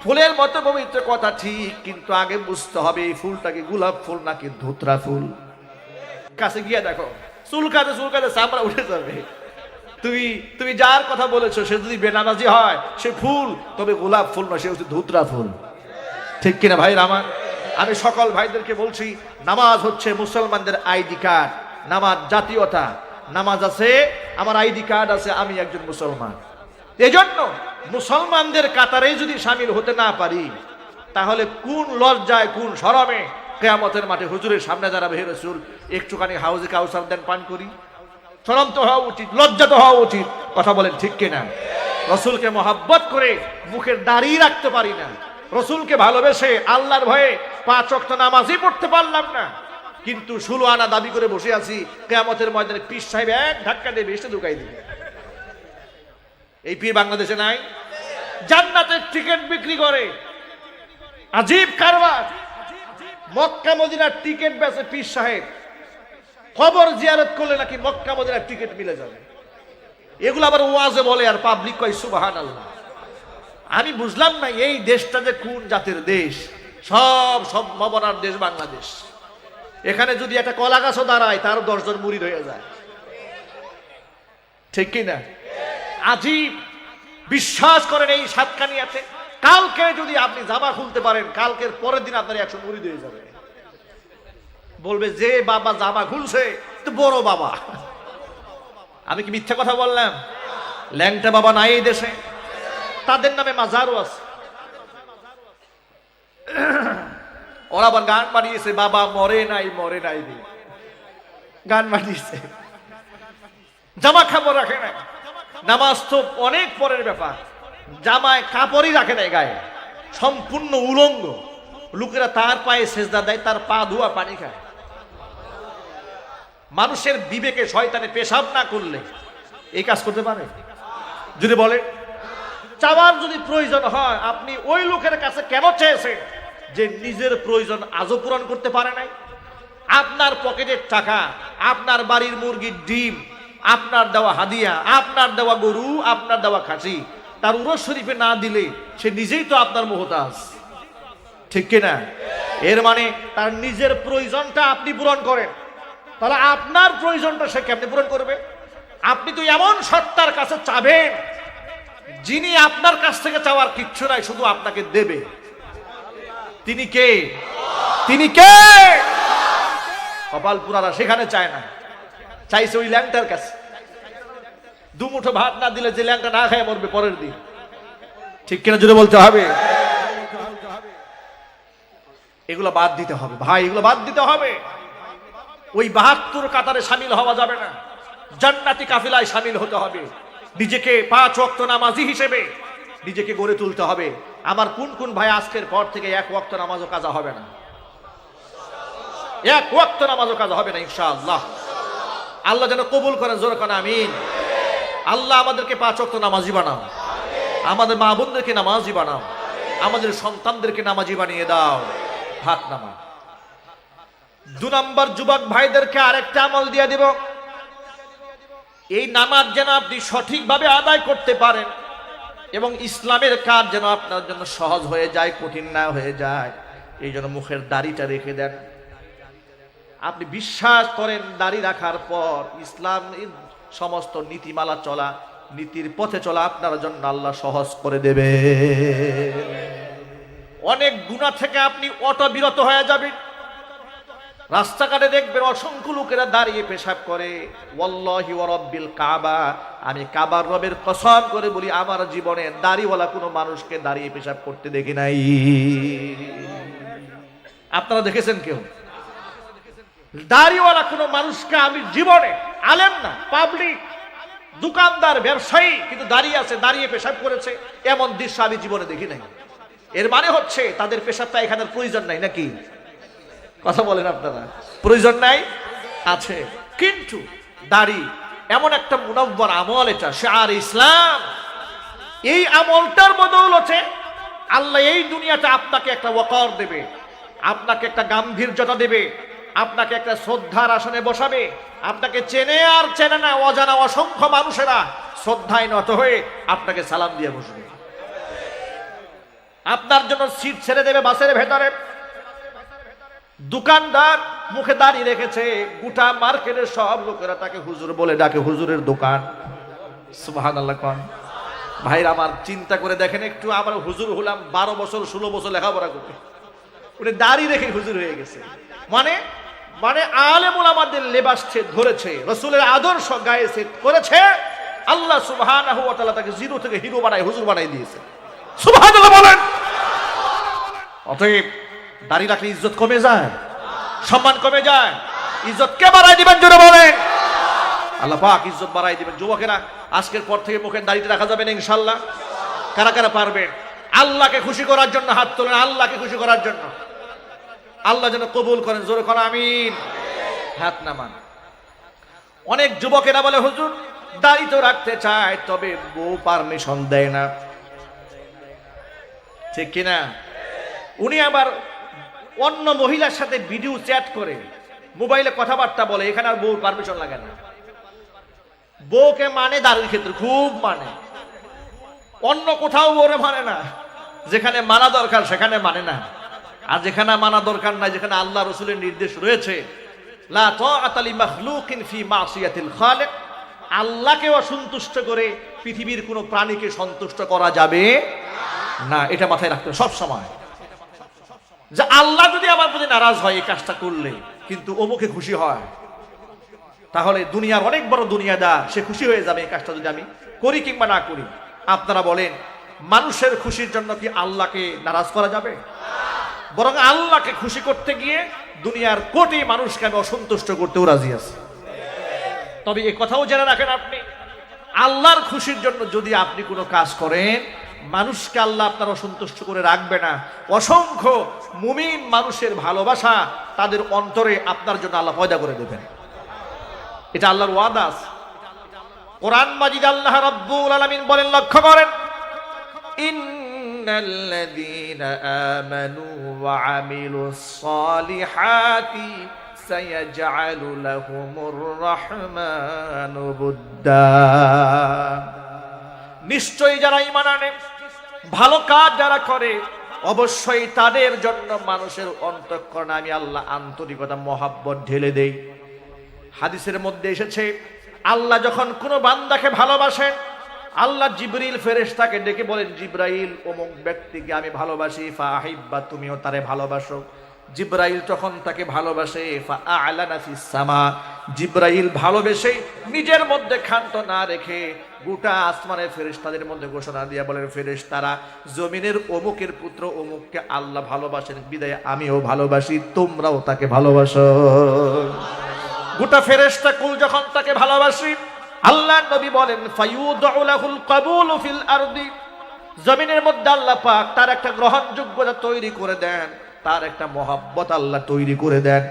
ফুলের মতো পবিত্র কথা ঠিক, কিন্তু আগে বুঝতে হবে এই ফুলটা কি গোলাপ ফুল নাকি ধুতরা ফুল। কাছে গিয়ে দেখো, চুলকাতে চুলকাতে চামড়া উঠে যাবে। তুমি যার কথা বলেছো সে যদি বেনামাজি হয় সে ফুল, তবে গোলাপ ফুল নয়, সে হচ্ছে ধুতরা ফুল। ঠিক কিনা ভাইরা আমার? আমি সকল ভাইদেরকে বলছি, নামাজ হচ্ছে মুসলমানদের আইডি কার্ড, নামাজ জাতীয়তা। নামাজ আছে, আমার আইডি কার্ড আছে, আমি একজন মুসলমান। এজন্য মুসলমানদের কাতারে যদি শামিল হতে না পারি, তাহলে কোন লজ্জায়, কোন শরমে কিয়ামতের মাঠে হুজুরের সামনে যারা হে রাসূল একটুখানি হাউজে কাউসার দেন পান করি। শরম তো হওয়া উচিত, লজ্জা তো হওয়া উচিত। কথা বলেন ঠিক কিনা? রসুলকে মহাব্বত করে মুখের দাড়ি রাখতে পারি না, রসুলকে ভালোবেসে আল্লাহর ভয়ে 5 ওয়াক্ত নামাজই পড়তে পারলাম না, কিন্তু 16 আনা দাবি করে বসে আছি। কিয়ামতের ময়দানে পীর সাহেব এক ধাক্কা দিয়ে বেহেশতে ঢুকাই দিবে। এই পীর বাংলাদেশে নাই? জান্নাতের টিকিট বিক্রি করে, আজীব কারবার। মক্কা মদিনার টিকিট বেচে পীর সাহেব। কবর জিয়ারত করলে নাকি মক্কা মদিনার টিকিট মিলে যাবে। এগুলো আবার ওয়াজে বলে আর পাবলিক কয় সুবহানাল্লাহ। আমি বুঝলাম না এই দেশটা যে কোন জাতের দেশ। সব মবনার দেশ বাংলাদেশ। এখানে যদি একটা কলা গাছও দাঁড়ায় তার 10 জন মুরিদ হয়ে যায়। ঠিক কিনা? আজীব। বিশ্বাস করেন এই সাতকানিয়াতে কালকে যদি আপনি জামা খুলতে পারেন, কালকের পরের দিন আপনার 100 মুরিদ হয়ে যাবে। বলবে যে বাবা জামা খুলছে তো বড় বাবা। আমি কি মিথ্যা কথা বললাম? ল্যাংটা বাবা নাই এই দেশে, তাদের নামে মাজারও আছে। ওরা আবার গান বানিয়েছে, বাবা মরে নাই মরে নাই দিয়ে গান বানিয়েছে। জামা কাপড় রাখে নাই, নামাজ তো অনেক পরের ব্যাপার, জামায় কাপড়ই রাখে নাই গায়ে, সম্পূর্ণ উলঙ্গ, লোকেরা তার পায়ে সেজদা দেয়, তার পা ধোয়া পানি খায়। মানুষের বিবেকে শয়তানে পেশাব না করলে এই কাজ করতে পারে? যদি বলে চাওয়ার যদি প্রয়োজন হয়, আপনি ওই লোকের কাছে কেন চেয়েছেন যে নিজের প্রয়োজন আজও পূরণ করতে পারে নাই? আপনার পকেটের টাকা, আপনার বাড়ির মুরগির ডিম, আপনার দেওয়া হাদিয়া, আপনার দেওয়া গরু, আপনার দেওয়া খাসি, তার উরস শরীফে না দিলে সে নিজেই তো আপনার মুহতাজ, ঠিক কিনা? এর মানে তার নিজের প্রয়োজনটা আপনি পূরণ করেন, তাহলে আপনার প্রয়োজনটা সে কেমনে পূরণ করবে? আপনি তো এমন সত্তার কাছে চাবেন যিনি আপনার কাছ থেকে চাওয়ার কিচ্ছু নাই, শুধু আপনাকে দেবে। তিনি কে? তিনি কে? কপালপুরারা সেখানে চায় না, চাইছে ওই ল্যাংটার কাছে। দুমুঠো ভাত না দিলে যে ল্যাংটা না খায় মরবে পরের দিন, ঠিক কিনা জুড়ে বলতে হবে। এগুলো বাদ দিতে হবে ভাই, এগুলো বাদ দিতে হবে। ওই ৭২ কাতারে শামিল হওয়া যাবে না, জান্নাতি কাফিলায় শামিল হতে হবে। নিজেকে ৫ ওয়াক্ত নামাজি হিসেবে নিজেকে গড়ে তুলতে হবে। আমার কোন কোন ভাই আজকের পর থেকে ১ ওয়াক্ত নামাজও কাজা হবে না, ১ ওয়াক্ত নামাজও কাজা হবে না ইনশাআল্লাহ। আল্লাহ যেন কবুল করেন, জোরে কোন আমিন। আল্লাহ আমাদেরকে ৫ ওয়াক্ত নামাজি বানাও, আমাদের মা বোনদেরকে নামাজি বানাও, আমাদের সন্তানদেরকে নামাজি বানিয়ে দাও। হাত নামা। ২ নম্বর যুবক ভাইদেরকে আরেকটা আমল দিয়ে দিব, এই নামাজ যেন আপনি সঠিকভাবে আদায় করতে পারেন এবং ইসলামের কাজ যেন আপনার জন্য সহজ হয়ে যায়, কঠিন না হয়ে যায়। এই জন্য মুখের দাড়িটা রেখে দেন। আপনি বিশ্বাস করেন দাড়ি রাখার পর ইসলামের সমস্ত নীতিমালা চলা, নীতির পথে চলা আপনার জন্য আল্লাহ সহজ করে দেবে। অনেক গুনাহ থেকে আপনি অটবিরত হয়ে যাবেন। রাস্তাঘাটে দেখবেন অসংখ্য লোকেরা দাঁড়িয়ে পেশাব করে। ওয়াল্লাহি ওয়া রাব্বিল কাবা, আমি কাবার রবের কসম করে বলি আমার জীবনে দাড়িওয়ালা কোনো মানুষকে দাঁড়িয়ে পেশাব করতে দেখি নাই। আপনারা দেখেছেন কেউ দাড়িওয়ালা কোনো মানুষকে? আমি জীবনে, আলেম না, পাবলিক, দোকানদার, ব্যবসায়ী, কিন্তু দাঁড়িয়ে আছে, দাঁড়িয়ে পেশাব করেছে, এমন দৃশ্য আমি জীবনে দেখি নাই। এর মানে হচ্ছে তাদের পেশাবটা এখানের প্রয়োজন নাই নাকি? কথা বলেন আপনারা, প্রয়োজন নাই? আছে। কিন্তু দাড়ি এমন একটা মুনাব্বর আমল, এটা শাআর ইসলাম। এই আমলটার বদৌলতে আল্লাহ এই দুনিয়াতে আপনাকে একটা ওয়াকার দেবে, আপনাকে একটা গাম্ভীর্যতা দেবে, আপনাকে একটা শ্রদ্ধার আসনে বসাবে। আপনাকে চেনে আর চেনে না অজানা অসংখ্য মানুষেরা শ্রদ্ধায় নত হয়ে আপনাকে সালাম দিয়ে বসবে। আপনার জন্য সিট ছেড়ে দেবে বাসের ভেতরে। দোকানদার মুখে দাঁড়িয়ে রেখেছে, গোটা মার্কেটের সব লোকেরা তাকে হুজুর বলে ডাকে, হুজুরের দোকান। সুবহানাল্লাহ কোন ভাইরা আমার, চিন্তা করে দেখেন একটু, আমরা হুজুর হলাম ১২ বছর ১৬ বছর লেখাপড়া করে, উনি দাঁড়িয়ে রেখে হুজুর হয়ে গেছে। মানে মানে আলেম ওলামাদের লেবাস ধরেছে, রাসূলের আদর্শ গায়ে সেট করেছে। আল্লাহ সুবহানাহু ওয়া তাআলা তাকে জিরো থেকে হিরো বানায় হুজুর বানাই দিয়েছে। সুবহানাল্লাহ বলেন। অতএব দাড়ি রাখলে ইজ্জত কমে যায়, সম্মান কমে যায়। ইজ্জত কে বাড়াই দিবেন জোরে বলেন? আল্লাহ পাক ইজ্জত বাড়াই দিবেন। যুবকেরা, আজকের পর থেকে মুখের দাড়িটা রাখা যাবে না ইনশাআল্লাহ? কারা কারা পারবেন? আল্লাহকে খুশি করার জন্য হাত তোলেন, আল্লাহকে খুশি করার জন্য। আল্লাহ যেন কবুল করেন, জোরে করেন আমিন। হাত নামান। অনেক যুবকেরা বলে হুজুর দাড়ি তো রাখতে চায়, তবে বউ পারমিশন দেয় না, ঠিক কিনা? উনি আবার অন্য মহিলার সাথে ভিডিও চ্যাট করে, মোবাইলে কথাবার্তা বলে, এখানে আর বউর পারমিশন লাগে না। বউকে মানে দাড়ির ক্ষেত্রে খুব মানে, অন্য কোথাও বউরে মানে না। যেখানে মানা দরকার সেখানে মানে না, আর যেখানে মানা দরকার নাই, যেখানে আল্লাহ রাসূলের নির্দেশ রয়েছে, লা তাআতা লি মাখলুকিন ফি মাসিয়াতিল খালিক, আল্লাহকে অসন্তুষ্ট করে পৃথিবীর কোনো প্রাণীকে সন্তুষ্ট করা যাবে না। এটা মাথায় রাখতে সব সময়, যে আল্লাহ যদি আমার প্রতি নারাজ হয় এই কাজটা করলে, কিন্তু অমুকে খুশি হয়, তাহলে দুনিয়ার অনেক বড় দুনিয়াদার সে খুশি হয়ে যাবে এই কাজটা যদি আমি করি কিংবা না করি। আপনারা বলেন, মানুষের খুশির জন্য কি আল্লাহকে নারাজ করা যাবে? বরং আল্লাহকে খুশি করতে গিয়ে দুনিয়ার কোটি মানুষকে আমি অসন্তুষ্ট করতেও রাজি আছি। তবে এ কথাও জেনে রাখেন, আপনি আল্লাহর খুশির জন্য যদি আপনি কোনো কাজ করেন, মানুষকে আল্লাহ আপনার অসন্তুষ্ট করে রাখবে না। অসংখ্য মুমিন মানুষের ভালোবাসা তাদের অন্তরে আপনার জন্য আল্লাহ পয়দা করে দেবেন। এটা আল্লাহর ওয়াদা আছে। কোরআন মাজিদ আল্লাহ রাব্বুল আলামিন বলেন, লক্ষ্য করেন, ইন্নাল্লাযীনা আমানু ওয়া আমিলুস সালিহাতি সায়াজআলু লাহুমুর রাহমানু বুদ্দা। নিশ্চয়ই যারা ঈমান আনে, ভালো কাজ যারা করে, অবশ্যই তাদের জন্য মানুষের অন্তঃকরণে আমি আল্লাহ আন্তরিকতা, মহাব্বত ঢেলে দেই। হাদিসের মধ্যে এসেছে, আল্লাহ যখন কোনো বান্দাকে ভালোবাসেন, আল্লাহ জিবরিল ফেরেশতাকে ডেকে বলেন, জিব্রাইল অমুক ব্যক্তিকে আমি ভালোবাসি, ফাহিব্বা, তুমিও তারে ভালোবাসো। জিব্রাইল তখন তাকে ভালোবাসে, ফাআলানা ফিস সামা, জিব্রাইল ভালোবেসে নিজের মধ্যে ক্ষান্ত না রেখে গোটা আসমানের ফেরেশতাদের মধ্যে ঘোষণা দিয়া বলেন, ফেরেশতারা, জমিনের অমুকের পুত্র অমুককে আল্লাহ ভালোবাসেন, বিদায় আমিও ভালোবাসি, তোমরাও তাকে ভালোবাসো। গোটা ফেরেশতা কুল যখন তাকে ভালোবাসি, আল্লাহর নবী বলেন, ফায়ুদউ লাহুল কাবুলু ফিল আরদি, জমিনের মধ্যে আল্লাহ পাক তার একটা গ্রহণযোগ্যতা তৈরি করে দেন, তার একটা মহব্বত আল্লাহ তৈরি করে দেন।